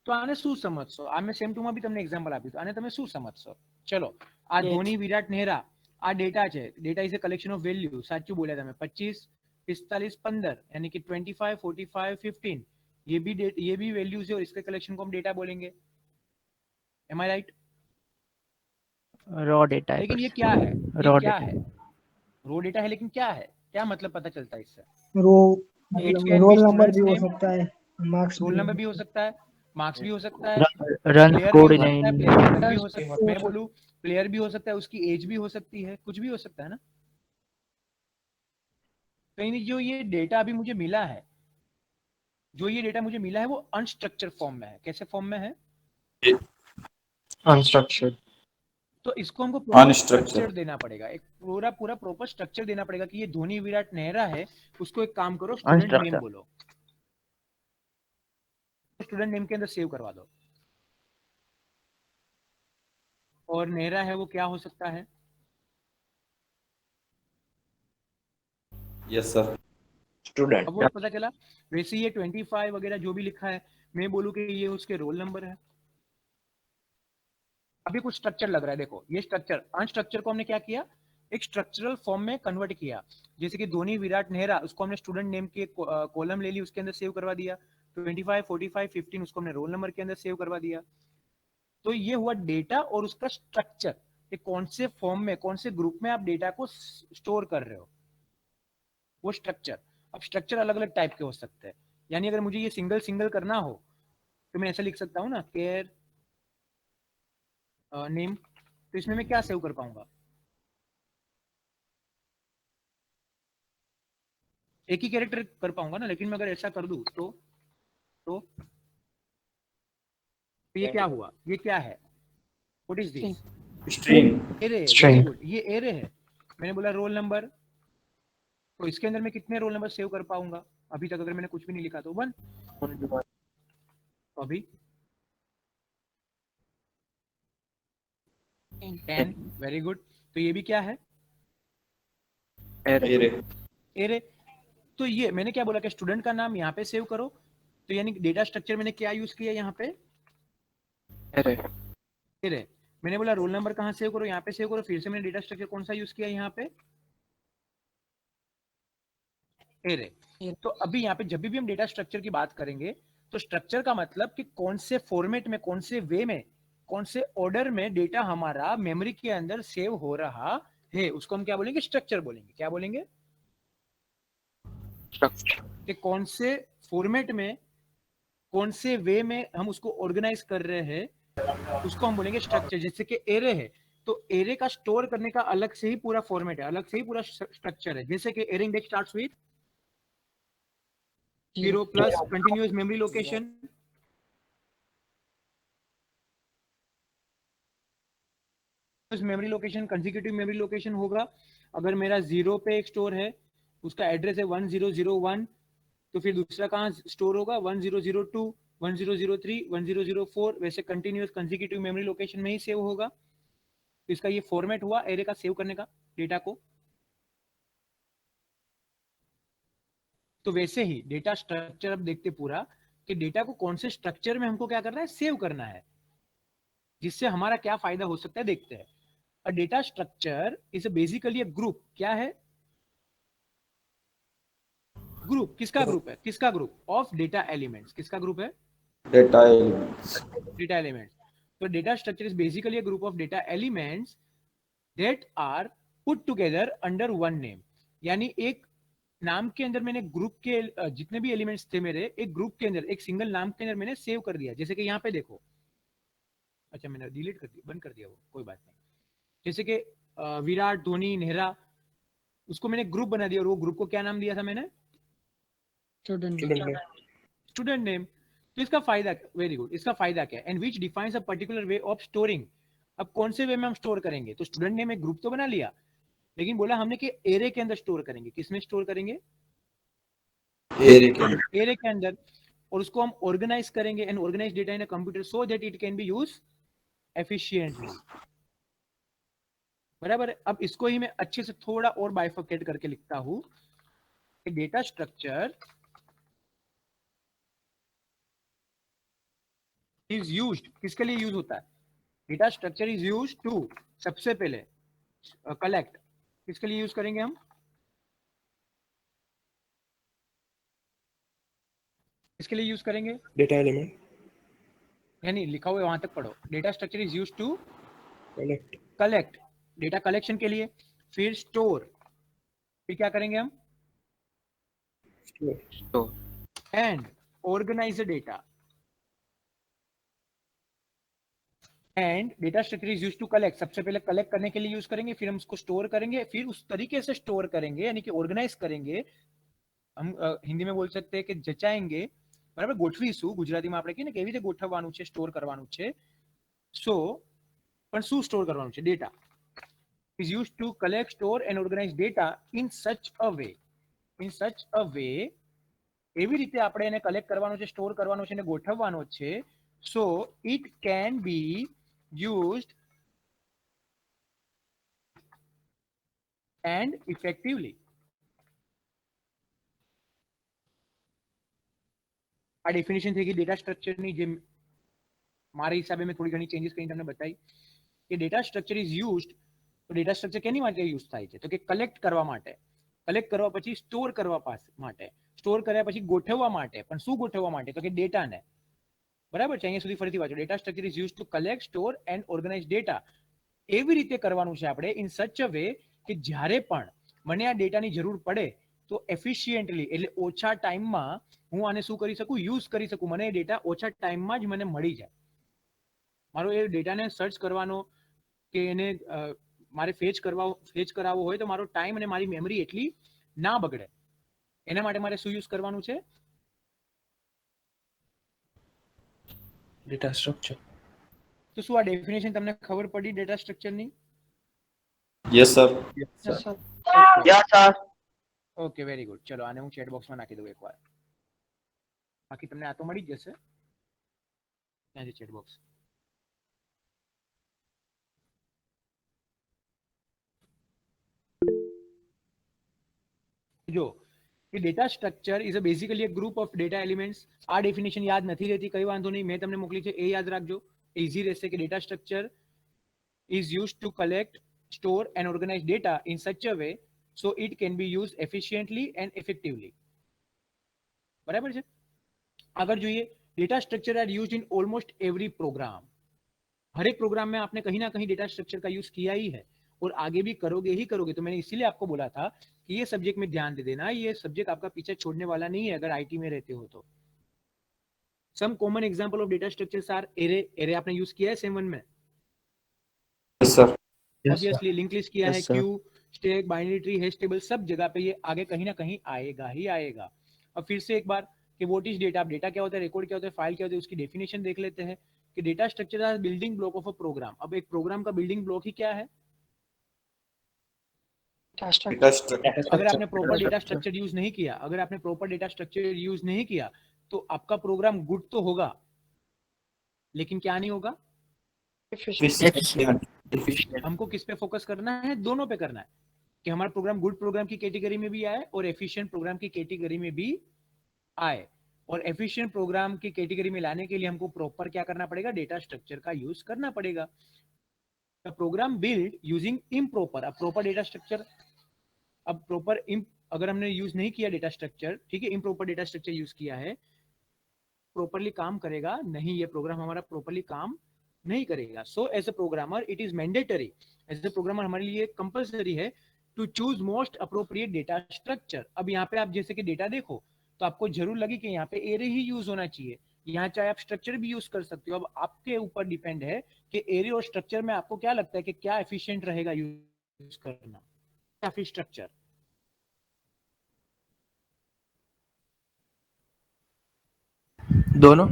તો આને શું સમજશો? આ મેં સેમ 2 માં બી તમને એક્ઝામ્પલ આપ્યું હતું. આને તમે શું સમજશો? ચલો, આ ધોની, વિરાટ, નેહરા આ ડેટા છે. Data is a collection of value. સાચું બોલ્યા તમે. 25 45 15 यानी कि 25 45 15 ये भी वैल्यूज है और इसके कलेक्शन को हम डेटा बोलेंगे. एम आई राइट? रॉ डेटा है, लेकिन ये पर क्या है? रॉ ये क्या डेटा है? रो डेटा है, लेकिन क्या है? क्या मतलब पता चलता है इससे? रो It मतलब can be roll number student's भी हो name, सकता है, मार्क्स रोल नंबर भी हो सकता है, मार्क्स भी हो सकता है, रन प्लेयर भी स्कोर्ड हो सकता है, इन प्लेयर का भी हो सकता है. मैं बोलूं प्लेयर भी हो सकता है, उसकी एज भी हो सकती है, कुछ भी हो सकता है ना. कहीं नहीं, जो ये डेटा अभी मुझे मिला है, जो ये डेटा मुझे मिला है वो अनस्ट्रक्चर फॉर्म में है. कैसे फॉर्म में है? अनस्ट्रक्चर्ड. तो इसको हमको प्रॉपर Unstructured. स्ट्रक्चर देना पड़ेगा. एक पूरा पूरा प्रॉपर स्ट्रक्चर देना पड़ेगा कि ये धोनी, विराट, नेहरा है. उसको एक काम करो, स्टूडेंट नेम Unstructured. बोलो, स्टूडेंट नेम के अंदर सेव करवा दो. और नेहरा है वो क्या हो सकता है? Yes, sir. स्टूडेंट. अब वो पता चला. वैसे ये 25 वगैरह जो भी लिखा है, मैं बोलूं कि ये उसके रोल नंबर है. अभी कुछ स्ट्रक्चर लग रहा है. देखो, ये स्ट्रक्चर, अनस्ट्रक्चर को हमने क्या किया, एक स्ट्रक्चरल फॉर्म में कन्वर्ट किया. जैसे कि धोनी, विराट, नेहरा, उसको हमने स्टूडेंट नेम के कॉलम ले ली, उसके अंदर सेव करवा दिया. 25 45 15 उसको हमने रोल नंबर के अंदर सेव करवा दिया. तो ये हुआ डेटा और उसका स्ट्रक्चर, कि कौन से फॉर्म में, कौन से ग्रुप में आप डेटा को स्टोर कर रहे हो, वो स्ट्रक्चर. अब स्ट्रक्चर अलग अलग टाइप के हो सकते हैं. यानी अगर मुझे ये सिंगल सिंगल करना हो तो मैं ऐसा लिख सकता हूँ ना, केयर नेम. तो इसमें मैं क्या सेव कर पाऊंगा? एक ही कैरेक्टर कर पाऊंगा ना. लेकिन मैं अगर ऐसा कर दूं तो ये क्या हुआ? ये क्या है? What is this? String. Array. String. Very good, ये एरे है. मैंने बोला रोल नंबर, तो इसके अंदर मैं कितने रोल नंबर सेव कर पाऊंगा? अभी तक अगर मैंने कुछ भी नहीं लिखा तो 1. अभी 10. Very good. तो ये भी क्या है? Array. एरे. तो ये मैंने क्या बोला कि स्टूडेंट का नाम यहाँ पे सेव करो. तो यानी डेटा स्ट्रक्चर मैंने क्या यूज किया यहाँ पे? Array. एरे. मैंने बोला रोल नंबर कहाँ सेव करो? यहाँ पे सेव करो. फिर से मैंने डेटा स्ट्रक्चर कौन सा यूज किया यहाँ पे? एरे. तो अभी यहाँ पे जब भी हम डेटा स्ट्रक्चर की बात करेंगे तो स्ट्रक्चर का मतलब कि कौन से फॉर्मेट में, कौन से वे में, कौन से ऑर्डर में डेटा हमारा मेमोरी के अंदर सेव हो रहा है, उसको हम क्या बोलेंगे? स्ट्रक्चर बोलेंगे. क्या बोलेंगे? Structure. कि कौन से फॉर्मेट में, कौन से वे में हम उसको ऑर्गेनाइज कर रहे हैं, उसको हम बोलेंगे स्ट्रक्चर. जैसे कि एरे है, तो एरे का स्टोर करने का अलग से ही पूरा फॉर्मेट है, अलग से ही पूरा स्ट्रक्चर है. जैसे कि array index starts with 0 plus continuous memory location, memory location, consecutive memory location होगा. अगर मेरा 0 पे एक स्टोर है, उसका एड्रेस है 1001, तो फिर दूसरा कहाँ स्टोर होगा? 1002, 1003, 1004. वैसे कंटिन्यूअस कंसेक्यूटिव मेमोरी लोकेशन में ही सेव होगा. तो इसका ये फॉर्मेट हुआ एरे का सेव करने का डेटा को. तो वैसे ही डेटा स्ट्रक्चर अब देखते पूरा कि डेटा को कौन से स्ट्रक्चर में हमको क्या करना है? सेव करना है, जिससे हमारा क्या फायदा हो सकता है देखते हैं. A data structure is basically a group. क्या है? ग्रुप. किसका ग्रुप है? किसका ग्रुप? Of data elements. किसका ग्रुप है? Data elements. Data elements. तो data structure is basically a group of data elements that are put together under one name. यानी एक नाम के अंदर मैंने ग्रुप के जितने भी एलिमेंट्स थे मेरे, एक ग्रुप के अंदर, एक सिंगल नाम के अंदर मैंने सेव कर दिया. जैसे कि यहाँ पे देखो, अच्छा मैंने डिलीट कर दिया, बंद कर दिया, वो कोई बात नहीं. जैसे कि विराट, धोनी, नेहरा, उसको मैंने ग्रुप बना दिया और वो ग्रुप को क्या नाम दिया था मैंने? Student name. तो इसका फायदा, वेरी गुड, इसका फायदा क्या है? And which defines a particular way of storing. अब कौन से वे में हम स्टोर करेंगे? तो स्टूडेंट नेम एक ग्रुप तो बना लिया, लेकिन बोला हमने कि एरे के अंदर स्टोर करेंगे. किसमें स्टोर करेंगे? Array के अंदर. एरे के अंदर. और उसको हम ऑर्गेनाइज करेंगे and organize data in a computer so that it can be use efficiently. बराबर है। अब इसको ही मैं अच्छे से थोड़ा और बाइफर्केट करके लिखता हूं कि डेटा स्ट्रक्चर इज यूज्ड, किसके लिए यूज होता है? Data structure is used to, सबसे पहले कलेक्ट, किसके लिए यूज करेंगे हम? किसके लिए यूज करेंगे? डेटा एलिमेंट यानी लिखा हुआ है वहां तक पढ़ो। Data structure is used to collect collect, data collection के लिए। फिर स्टोर, फिर क्या करेंगे हम? Store and organize the data. And data structure is used to collect, सबसे पहले कलेक्ट करने के लिए यूज करेंगे, फिर हम उसको स्टोर करेंगे, फिर उस तरीके से स्टोर करेंगे यानी कि ऑर्गेनाइज करेंगे। हम हिंदी में बोल सकते हैं कि जचाएंगे, બરાબર, ગોઠવીશું ગુજરાતીમાં આપણે કહીએ ને કેવી રીતે ગોઠવવાનું છે, સ્ટોર કરવાનું છે। સો પણ શું સ્ટોર કરવાનું છે? Data is used to collect, store and organize data in such a way, in such a way, એવી રીતે આપણે એને કલેક્ટ કરવાનો છે, સ્ટોર કરવાનો છે અને ગોઠવવાનો છે। so it can be used and effectively। આ ડેફિનેશન થઈ ગઈ ડેટા સ્ટ્રક્ચરની, જે મારા હિસાબે મેં થોડી ઘણી ચેન્જીસ કરીને તમને બતાવી કે ડેટા સ્ટ્રક્ચર ઇઝ યુઝડ। તો ડેટા સ્ટ્રક્ચર કેની માટે યુઝ થાય છે? તો કે કલેક્ટ કરવા માટે, કલેક્ટ કરવા પછી સ્ટોર કરવા માટે, સ્ટોર કર્યા પછી ગોઠવવા માટે। પણ શું ગોઠવવા માટે? તો કે ડેટાને, બરાબર છે। અહીંયા સુધી ફરીથી વાંચો, data structure is used to collect, store and organize data. એવી રીતે કરવાનું છે આપણે ઇન સચ અ વે કે જ્યારે પણ મને આ ડેટાની જરૂર પડે તો એફિશિયન્ટલી, એટલે ઓછા ટાઈમમાં હું આને શું કરી શકું? યુઝ કરી શકું। મને એ ડેટા ઓછા ટાઈમમાં જ મને મળી જાય। મારો એ ડેટાને સર્ચ કરવાનો કે એને મારે ફેચ કરાવવો હોય તો મારો ટાઈમ અને મારી મેમરી એટલી ના બગડે, એના માટે મારે શું યુઝ કરવાનું છે? Data structure. તો શું આ ડેફિનેશન તમને ખબર પડી ડેટા સ્ટ્રક્ચરની? Yes sir. Yes, sir. Okay, very good. ચલો આને હું ચેટ બોક્સમાં નાખી દઉં એકવાર, બાકી તમને આ તો મળી જ જશે। ત્યાં છે ચેટ બોક્સ। જો કે data structure is basically a group of data elements. આ ડેફિનેશન યાદ નથી રહેતી, કઈ વાંધો નહીં, મેં તમને મોકલી છે એ યાદ રાખજો, ઇઝી રહેશે કે data structure is used to collect, store and organize data in such a way so it can be use efficiently and effectively. બરાબર છે। આગળ જોઈએ, data structure are used in almost every program. हर एक program में आपने कहीं ना कहीं डेटा स्ट्रक्चर का यूज किया ही है और आगे भी करोगे ही करोगे। तो मैंने इसीलिए आपको बोला था कि ये सब्जेक्ट में ध्यान दे देना, ये सब्जेक्ट आपका पीछे छोड़ने वाला नहीं है अगर आईटी में रहते हो तो। Some common example of data structures are array. Array आपने यूज किया है सेम 1 में? Yes sir. Obviously link list किया है, Yes, sir. Queue, stack, binary tree, hash table, सब जगह पे ये आगे कहीं ना कहीं आएगा ही आएगा। अब फिर से एक बार कि व्हाट इज डेटा, अब डेटा क्या होता है, रिकॉर्ड क्या होता है, फाइल क्या होता है, उसकी डेफिनेशन देख लेते हैं कि data structure are building block of a program. अब एक प्रोग्राम का बिल्डिंग ब्लॉक ही क्या है? Data structure. अगर आपने प्रॉपर डेटा स्ट्रक्चर यूज नहीं किया, अगर आपने प्रॉपर डेटा स्ट्रक्चर यूज नहीं किया तो आपका प्रोग्राम गुड तो होगा लेकिन क्या नहीं होगा? हमको किस पे फोकस करना है? दोनों पे करना है कि हमारा प्रोग्राम गुड प्रोग्राम की कैटेगरी में भी आए और एफिशिएंट प्रोग्राम की कैटेगरी में भी आए। और एफिशिएंट प्रोग्राम की कैटेगरी में लाने के लिए हमको प्रॉपर क्या करना पड़ेगा? डेटा स्ट्रक्चर का यूज करना पड़ेगा। प्रोग्राम बिल्ड यूजिंग इम्प्रॉपर, अब प्रॉपर डेटा स्ट्रक्चर, अब प्रॉपर अगर हमने यूज नहीं किया डेटा स्ट्रक्चर, ठीक है, इम्प्रॉपर डेटा स्ट्रक्चर यूज किया है, प्रॉपरली काम करेगा नहीं, ये प्रोग्राम हमारा प्रॉपरली काम नहीं करेगा। So as a programmer it is mandatory, as a programmer हमारे लिए कंपलसरी है to choose most appropriate data structure. अब यहाँ पे आप जैसे कि डेटा देखो तो आपको जरूर लगे कि यहाँ पे एरे ही यूज होना चाहिए, यहाँ चाहे आप स्ट्रक्चर भी यूज कर सकते हो। अब आपके ऊपर डिपेंड है कि एरे और स्ट्रक्चर में आपको क्या लगता है कि क्या एफिशिएंट रहेगा यूज करना, या फिर स्ट्रक्चर। दोनों।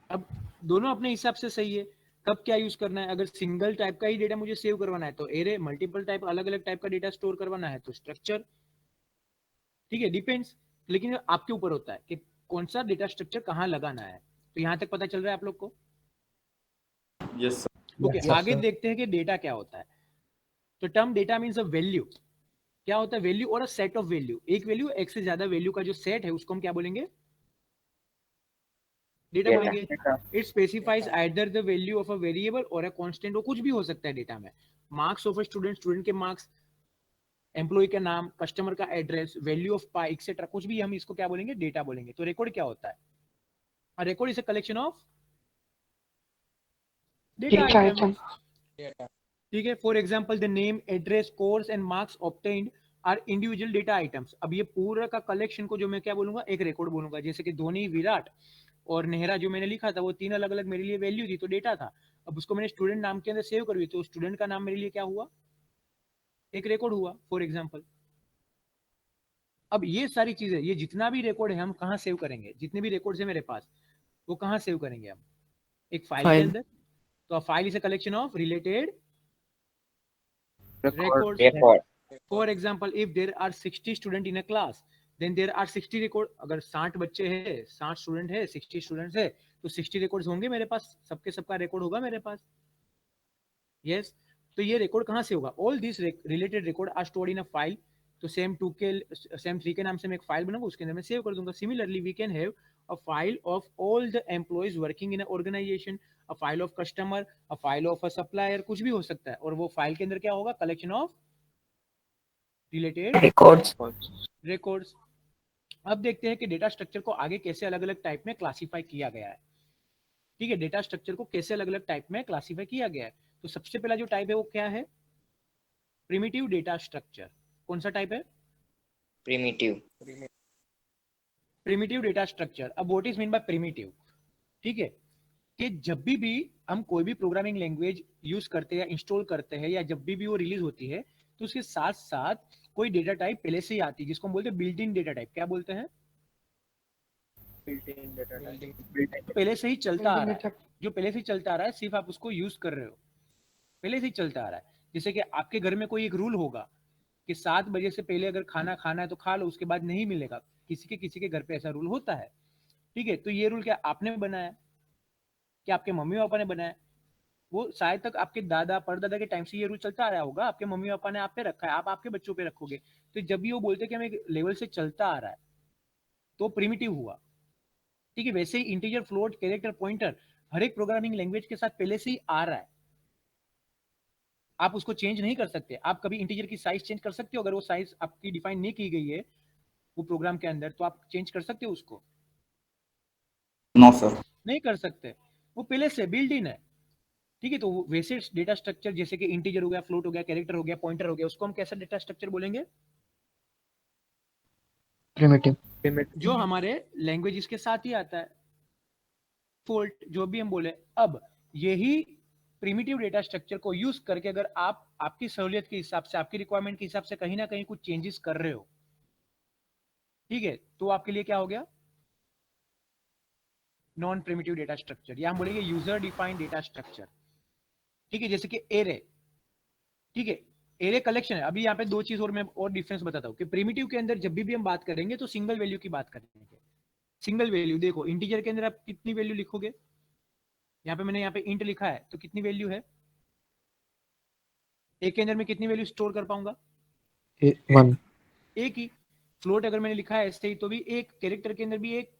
अब दोनों अपने हिसाब से सही है। कब क्या यूज करना है? अगर सिंगल टाइप का ही डेटा मुझे सेव करवाना है तो एरे, मल्टीपल टाइप अलग अलग टाइप का डेटा स्टोर करवाना है तो स्ट्रक्चर, ठीक है, डिपेंड्स। लेकिन आपके ऊपर होता है कि कौन सा डेटा स्ट्रक्चर कहाँ लगाना है। तो यहां तक पता चल रहा है आप लोग को? Yes sir. ओके, आगे देखते हैं कि डेटा क्या होता है। तो term data means a value, क्या होता है वैल्यू और अ सेट ऑफ वैल्यू, एक वैल्यू एक से ज्यादा वैल्यू का जो सेट है उसको हम क्या बोलेंगे, डेटा बोलेंगे। It specifies either the value of a variable और अ कांस्टेंट, वो कुछ भी हो सकता है डेटा में, marks of a student, student के मार्क्स, एम्प्लॉय का नाम, कस्टमर का address, value of pi etcetera, कुछ भी हम इसको क्या बोलेंगे, डेटा बोलेंगे। तो रिकॉर्ड क्या होता है, a record is a collection of data item, ठीक है। For example the name, address, course and marks obtained are individual data items. अब ये पूरा का कलेक्शन को जो मैं क्या बोलूंगा, एक रिकॉर्ड बोलूंगा। जैसे कि धोनी, विराट और नेहरा जो मैंने लिखा था वो तीन अलग अलग मेरे लिए वैल्यू थी, तो डेटा था। अब उसको मैंने स्टूडेंट नाम के अंदर सेव कर दी, तो स्टूडेंट का नाम मेरे लिए क्या हुआ, एक रिकॉर्ड हुआ फॉर एग्जाम्पल। अब ये सारी चीजें, ये जितना भी रिकॉर्ड है हम कहाँ सेव करेंगे, जितने भी रिकॉर्ड्स है मेरे पास वो कहाँ सेव करेंगे हम, एक फाइल के अंदर। तो file is a collection of related records. For example, if there are 60 student in a class, then there are 60 record. अगर 60 बच्चे हैं, 60 स्टूडेंट है, 60 स्टूडेंट्स है, तो 60 रिकॉर्ड्स होंगे मेरे पास, सबके सबका रिकॉर्ड होगा मेरे पास। यस, तो ये रिकॉर्ड कहाँ से होगा, all this related record are stored in a file. तो सेम 2 के सेम 3 के नाम से मैं एक फाइल बनाऊंगा, उसके अंदर मैं सेव कर दूंगा। Similarly we can have a file of all the employees working in a organization, a file of customer, a file of a supplier, कुछ भी हो सकता है। और वो फाइल के अंदर क्या होगा, कलेक्शन ऑफ रिलेटेड रिकॉर्ड्स। अब देखते हैं कि डेटा स्ट्रक्चर को आगे कैसे अलग अलग टाइप में क्लासिफाई किया गया है। ठीक है, डेटा स्ट्रक्चर को कैसे अलग अलग टाइप में क्लासिफाई किया गया है। तो सबसे पहला जो टाइप है वो क्या है, प्रिमिटिव डेटा स्ट्रक्चर। कौन सा टाइप है, प्रिमिटिव डेटा स्ट्रक्चर। अब what is mean by primitive, ठीक है, कि जब भी हम कोई भी प्रोग्रामिंग लैंग्वेज यूज करते हैं या इंस्टॉल करते हैं, या जब भी वो रिलीज होती है, तो उसके साथ साथ कोई डेटा टाइप पहले से ही आती है, जिसको हम बोलते हैं बिल्ट इन डेटा टाइप। क्या बोलते हैं, पहले से ही चलता आ रहा है, जो पहले से ही चलता आ रहा है, सिर्फ आप उसको यूज कर रहे हो, पहले से ही चलता आ रहा है। जैसे कि आपके घर में कोई एक रूल होगा कि 7 बजे से पहले अगर खाना खाना है तो खा लो, उसके बाद नहीं मिलेगा। किसी के घर पे ऐसा रूल होता है, ठीक है। तो ये रूल क्या आपने बनाया, कि आपके मम्मी पापा ने बनाया, वो शायद तक आपके दादा परदादा के टाइम से ये रूल चलता आ रहा होगा, आपके मम्मी पापा ने आप पे रखा है, आप आपके बच्चों पे रखोगे। तो जब भी वो बोलते कि हम एक लेवल से चलता आ रहा है, तो प्रिमिटिव हुआ, ठीक है। वैसे ही इंटीजर, फ्लोट, कैरेक्टर, पॉइंटर हर एक प्रोग्रामिंग लैंग्वेज के साथ पहले से ही आ रहा है, आप उसको चेंज नहीं कर सकते। आप कभी इंटीजर की साइज चेंज कर सकते हो, अगर वो साइज आपकी डिफाइन नहीं की गई है वो प्रोग्राम के अंदर, तो आप चेंज कर सकते हो उसको, नो सर। नहीं कर सकते, वो पहले से बिल्ड इन है, ठीक है। तो वैसे डेटा स्ट्रक्चर जैसे कि इंटीजर हो गया, फ्लोट हो गया, कैरेक्टर हो गया, पॉइंटर हो गया, उसको हम कैसा डेटा स्ट्रक्चर बोलेंगे, प्रिमिटिव। जो हमारे लैंग्वेज के साथ ही आता है, फोल्ट जो भी हम बोले। अब यही प्रिमिटिव डेटा स्ट्रक्चर को यूज करके अगर आप आपकी सहूलियत के हिसाब से, आपकी रिक्वायरमेंट के हिसाब से कहीं ना कहीं कुछ चेंजेस कर रहे हो, ठीक है, तो आपके लिए क्या हो गया, नॉन प्रिमिटिव डेटा स्ट्रक्चर, या हम बोलेंगे यूजर डिफाइंड डेटा स्ट्रक्चर, ठीक है। जैसे कि एरे, ठीक है, एरे कलेक्शन है। अभी यहाँ पे दो चीज और मैं और डिफरेंस बताता हूँ कि प्रिमिटिव के अंदर जब भी हम बात करेंगे तो सिंगल वैल्यू की बात करेंगे। सिंगल वैल्यू देखो, इंटीजर के अंदर आप कितनी वैल्यू लिखोगे, यहाँ पे मैंने यहाँ पे इंट लिखा है तो कितनी वैल्यू है, एक के अंदर मैं कितनी वैल्यू स्टोर कर पाऊंगा, 1। एक ही। फ्लोट अगर मैंने लिखा है ऐसे ही तो भी एक, कैरेक्टर के अंदर भी एक,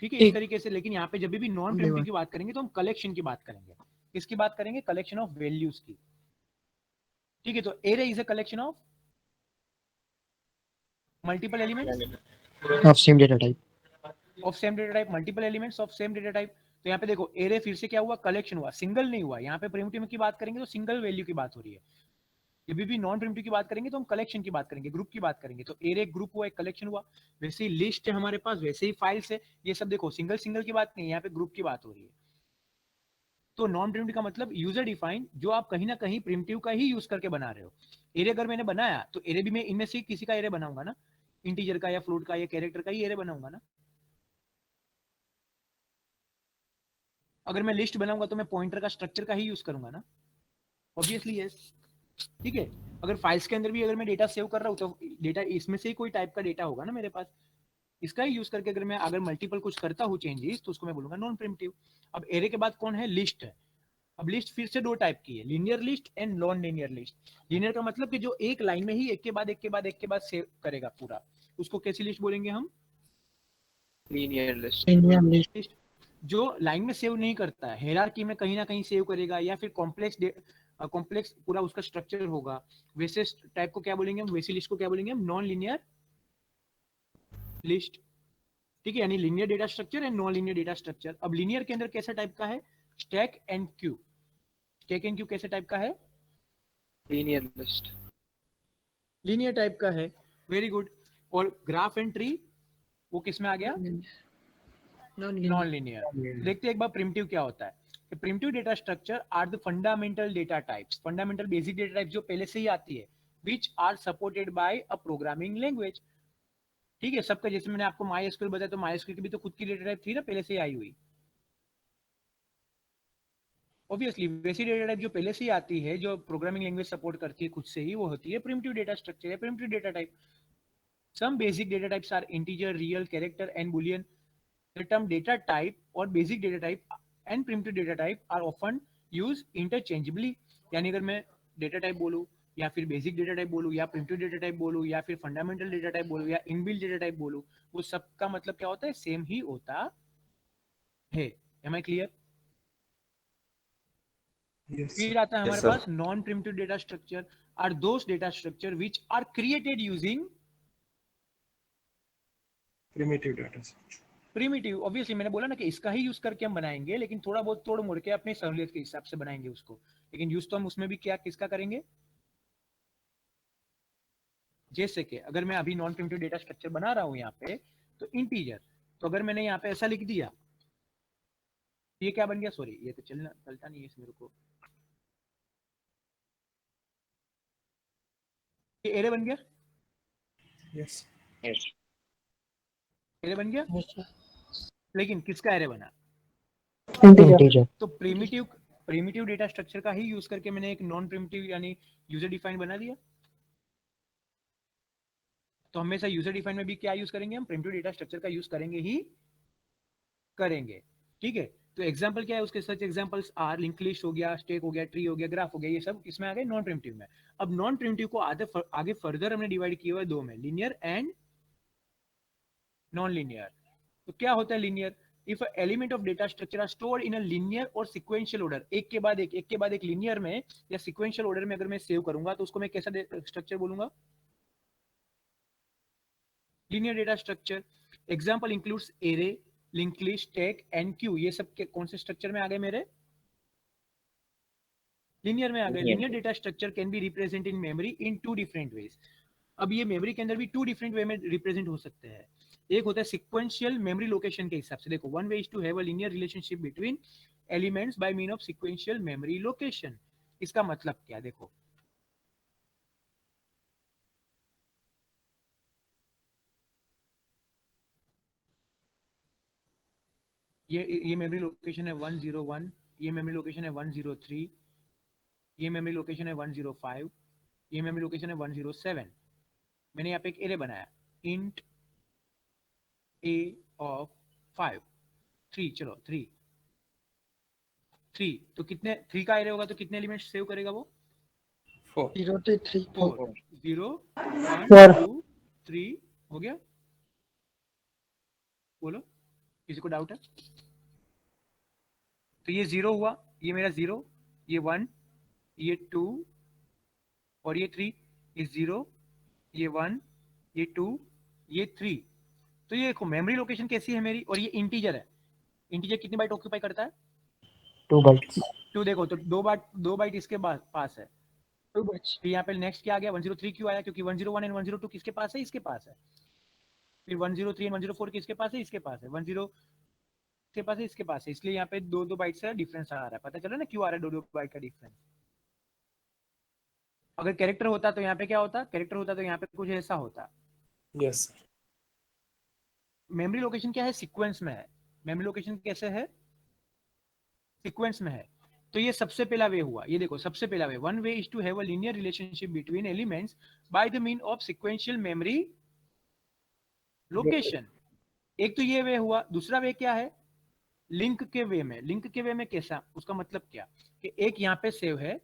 ठीक है, इस तरीके से। लेकिन यहाँ पे जब भी नॉन प्रिमिटिव की बात करेंगे तो हम कलेक्शन की बात करेंगे, किसकी बात करेंगे, कलेक्शन ऑफ वैल्यूज की, ठीक है। तो array is a collection of multiple elements of same data type. Of same data type, multiple elements of same data type. तो यहाँ पे देखो एरे फिर से क्या हुआ, कलेक्शन हुआ, सिंगल नहीं हुआ। यहाँ पे प्रिमिटिव की बात करेंगे तो सिंगल वैल्यू की बात हो रही है, जब भी नॉन प्रिमिटिव की बात करेंगे तो हम कलेक्शन की बात करेंगे, ग्रुप की बात करेंगे। तो एरे एक ग्रुप हुआ, एक कलेक्शन हुआ। वैसे ही लिस्ट है हमारे पास, वैसे ही फाइल्स है, ये सब देखो सिंगल सिंगल की बात नहीं, यहाँ पे ग्रुप की बात हो रही है। तो नॉन प्रिमिटिव का मतलब यूजर डिफाइंड, जो आप कहीं ना कहीं प्रिमिटिव का ही यूज करके बना रहे हो। एरे अगर मैंने बनाया तो एरे भी मैं इनमें से किसी का एरे बनाऊंगा ना, इंटीजर का या फ्लोट का या कैरेक्टर का ही एरे बनाऊंगा ना। अगर मैं लिस्ट बनाऊंगा तो मैं पॉइंटर का, स्ट्रक्चर का ही यूज करूंगा ना, ऑब्वियसली यस, ठीक है। अगर फाइल्स के अंदर भी अगर मैं डेटा सेव कर रहा हूँ तो डेटा इसमें से ही कोई टाइप का डेटा होगा ना मेरे पास, इसका ही यूज करके अगर मैं मल्टीपल कुछ करता हूँ चेंजेस, तो उसको मैं बोलूंगा नॉन प्रिमिटिव। अब एरे के बाद कौन है, लिस्ट है। अब लिस्ट फिर से दो टाइप की है, linear list and non linear list. Linear का मतलब कि जो एक लाइन में ही एक के बाद एक के बाद एक के बाद सेव करेगा पूरा, उसको कैसी लिस्ट बोलेंगे हम? Linear list. Linear list. List जो लाइन में सेव नहीं करता है, हायरार्की में कहीं ना कहीं सेव करेगा, या फिर कॉम्प्लेक्स पूरा उसका स्ट्रक्चर होगा, वैसे टाइप को क्या बोलेंगे हम? वैसी लिस्ट को क्या बोलेंगे हम? Non linear list. ठीक है, यानी linear data structure and non linear data structure. अब लीनियर के अंदर कैसा टाइप का है? Stack and queue. Stack and queue कैसे टाइप का है? Linear list. लीनियर टाइप का है। Very good. और ग्राफ एंड ट्री वो किस में आ गया? Non linear. देखते हैं एक बार प्रिमिटिव क्या होता है। Primitive data structure are the fundamental data types, fundamental basic data type जो पहले से ही आती है, which are supported by a programming language. ठीक है, सबका जैसे मैंने आपको MySQL बताया, तो MySQL की भी तो खुद की डेटा टाइप थी ना, पहले से ही आई हुई। ऑब्वियसली वैसी डेटा टाइप जो पहले से ही आती है, जो प्रोग्रामिंग लैंग्वेज सपोर्ट करती है खुद से ही, वो होती है प्रिमिटिव डेटा स्ट्रक्चर या primitive data type. Some basic data types are integer, real, character and boolean. The term data type or basic data type and primitive data type are often used interchangeably। यानी अगर मैं data type बोलूं, या फिर basic data type बोलूं, या primitive data type बोलूं, या फिर फंडामेंटल डेटा टाइप बोलूं, या इनबिल्ट डेटा टाइप बोलूं, वो सबका मतलब क्या होता है? सेम ही होता है। Am I clear? Yes. फिर आता है Yes, हमारे sir. पास non primitive data structure are those data structure which are created using Primitive data structure. Primitive. Obviously मैंने बोला ना कि इसका ही यूज करके हम बनाएंगे, लेकिन थोड़ा बहुत तोड़ मोड़ के अपनी सहूलियत के हिसाब से बनाएंगे उसको, लेकिन यूज तो हम उसमें भी क्या किसका करेंगे? जैसे कि अगर मैं अभी नॉन प्रिमिटिव डेटा स्ट्रक्चर बना रहा हूं यहाँ पे, तो इंटीजर, तो अगर मैंने यहाँ पे ऐसा लिख दिया, ये क्या बन गया? सॉरी, ये तो चलता नहीं है इस मेरे को, ये एरे बन गया। Yes. एरे बन गया, लेकिन किसका एरे बना? इंटीजर। तो प्रीमिटिव डेटा स्ट्रक्चर का ही यूज करके मैंने एक नॉन प्रिमिटिव यानी यूजर डिफाइन बना दिया। तो हमेशा यूजर डिफाइन में भी क्या यूज करेंगे हम? प्रिमिटिव डेटा स्ट्रक्चर का यूज करेंगे ही करेंगे। ठीक है, तो एग्जांपल क्या है उसके? सच एग्जांपल्स आर लिंक लिस्ट हो गया, स्टैक हो गया, ट्री हो गया, ग्राफ हो गया, ये सब इसमें आ गए नॉन प्रिमिटिव में। अब नॉन प्रिमिटिव को आगे फर्दर हमने डिवाइड किया हुआ है दो में, लीनियर एंड नॉन लीनियर। तो क्या होता है linear? If element of data structure are stored in a linear or sequential order, एक के बाद एक लीनियर में या सिक्वेंशियल ऑर्डर में अगर मैं सेव करूंगा, तो उसको मैं कैसा स्ट्रक्चर बोलूंगा? Linear data structure. Example includes array, link list, stack and Q. ये सब के कौन से स्ट्रक्चर में आ गए मेरे? लीनियर में आ गए। Linear data structure can be represent in memory in two different ways. अब ये मेमोरी के अंदर भी टू डिफरेंट वे में रिप्रेजेंट हो सकते हैं। एक होता है सिक्वेंशियल मेमोरी लोकेशन के हिसाब से। देखो, one way is to have a linear relationship between elements by mean of sequential memory location. इसका मतलब क्या? देखो, ये मेमोरी लोकेशन है 101, ये मेमोरी लोकेशन है 103, ये मेमोरी लोकेशन है 105, ये मेमोरी लोकेशन है 107। मैंने यहाँ पे एक एरे बनाया, इंट a ऑफ 5 3, चलो 3 3, तो कितने 3 का एरे होगा तो कितने एलिमेंट सेव करेगा वो? 4. 0 to 3 4 0 1 4 2 3 हो गया। बोलो, किसी को डाउट है? तो ये 0 हुआ, ये मेरा 0, ये 1, ये 2 और ये 3, ये 0, ये 1, ये 2, ये 3। तो ये देखो मेमोरी लोकेशन कैसी है मेरी, और ये इंटीजर है। इंटीजर कितनी बाइट ऑक्यूपाई करता है? 2 bytes। 2। देखो तो 2 बाइट इसके पास है। फिर यहाँ पे नेक्स्ट क्या आ गया? 103 क्यों आया? क्योंकि 101 एंड 102 किसके पास है? इसके पास है। फिर 103 एंड 104 किसके पास है? इसके पास है। 10 के पास है, इसके पास है। इसलिए यहाँ पे 2 बाइट का डिफरेंस आ रहा है। पता चला ना क्यों आ रहा है 2 बाइट का डिफरेंस? अगर कैरेक्टर होता तो यहाँ पे क्या होता? कैरेक्टर होता तो यहाँ पे कुछ ऐसा होता। Yes. मेमोरी लोकेशन क्या है? सीक्वेंस में है। मेमोरी लोकेशन कैसे है? सीक्वेंस में है। तो ये सबसे पहला वे हुआ। ये देखो, सबसे पहला way, one way is to have a linear relationship between elements by the mean of sequential memory location. एक तो ये वे हुआ। दूसरा वे क्या है? लिंक के वे में कैसा, उसका मतलब क्या कि एक यहाँ पे सेव है,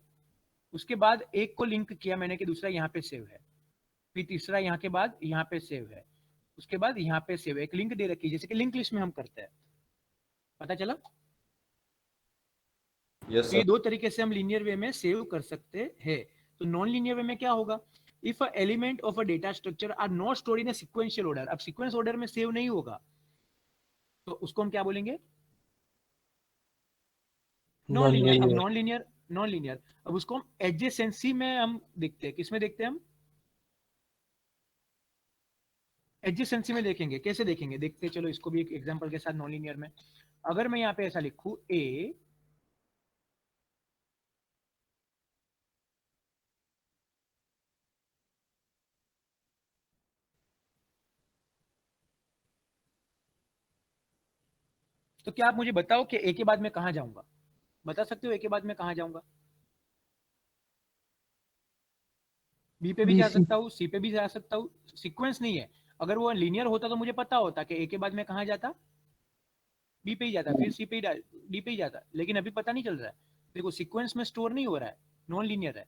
उसके बाद एक को लिंक किया मैंने कि दूसरा यहाँ पे सेव है, फिर तीसरा यहाँ के बाद यहाँ पे सेव है, उसके बाद यहाँ पे सेव है, एक लिंक दे रखी है जैसे कि लिंक लिस्ट में हम करते हैं। पता चला? Yes, ये sir. दो तरीके से हम लीनियर वे में सेव कर सकते हैं। तो नॉन लीनियर वे में क्या होगा, if a element of a data structure are not stored in a sequential order, अब सीक्वेंस ऑर्डर में सेव नहीं होगा तो उसको हम क्या बोलेंगे, नॉन लीनियर। अब नॉन लीनियर अब उसको हम एडजेसेंसी में हम देखते हैं, किसमें देखते हैं हम, एडजेसेंसी में देखेंगे। कैसे देखेंगे, देखते हैं, चलो इसको भी एक एग्जांपल के साथ नॉन लीनियर में। अगर मैं यहाँ पे ऐसा लिखूं ए तो क्या आप मुझे बताओ कि ए के बाद मैं कहां जाऊंगा, बता सकते हो ए के बाद मैं कहां जाऊंगा? बी पे भी जा सकता हूँ, सी पे भी जा सकता हूँ, सीक्वेंस नहीं है। अगर वो लीनियर होता तो मुझे पता होता कि ए के बाद मैं कहां जाता, बी पे ही जाता, फिर सी पे ही डी पे ही जाता, लेकिन अभी पता नहीं चल रहा है। देखो सीक्वेंस में स्टोर नहीं हो रहा है, नॉन लीनियर है।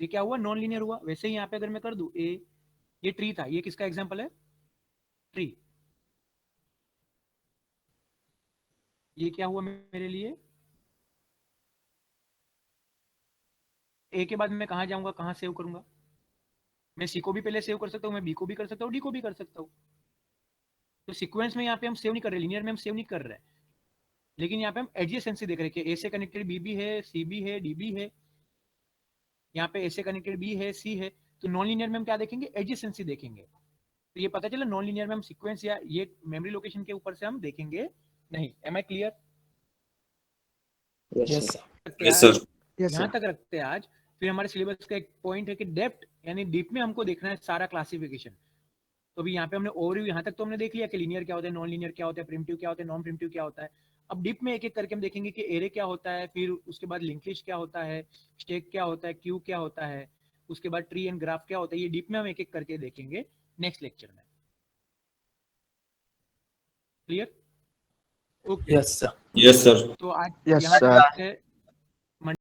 ये क्या हुआ, नॉन लीनियर हुआ। वैसे ही यहाँ पे अगर मैं कर दूं ए, ये ट्री था, ये किसका एग्जाम्पल है, ट्री। ये क्या हुआ मेरे लिए, ए के बाद मैं कहां जाऊंगा, कहां सेव करूंगा? मैं सी को भी पहले सेव कर सकता हूँ, मैं बी को भी कर सकता हूँ, डी को भी कर सकता हूँ। तो सीक्वेंस में यहाँ पे हम सेव नहीं कर रहे, लीनियर में हम सेव नहीं कर रहे, लेकिन यहाँ पे हम एडजेसेंसी देख रहे हैं कि ए से कनेक्टेड बी भी है, सी भी है, डी भी है, यहाँ पे ए से कनेक्टेड बी है, सी है। तो नॉन लीनियर में हम क्या देखेंगे, एडजेसेंसी देखेंगे। तो ये पता चला नॉन लीनियर में हम सीक्वेंस या ये मेमोरी लोकेशन के ऊपर से हम देखेंगे नहीं। Am I clear? Yes, sir. Yes, sir. यहाँ तक रखते हैं आज। फिर हमारे सिलेबस का एक पॉइंट है कि डेप्थ यानी डीप में हमको देखना है सारा क्लासिफिकेशन। तो अभी यहाँ पे हमने ओवरव्यू यहाँ तक तो हमने देख लिया कि लीनियर क्या होता है, नॉन लीनियर क्या होता है, प्रिमिटिव क्या होता है, नॉन प्रिमिटिव क्या होता है। अब डीप में एक एक करके हम देखेंगे कि एरे क्या होता है, फिर उसके बाद लिंक लिस्ट क्या होता है, स्टैक क्या होता है, क्यू क्या होता है, उसके बाद ट्री एंड ग्राफ क्या होता है। ये डीप में हम एक एक करके देखेंगे नेक्स्ट लेक्चर में। Clear? Okay Yes, sir. Yes, sir. तो आज Yes, यहाँ sir. तक रखते हैं।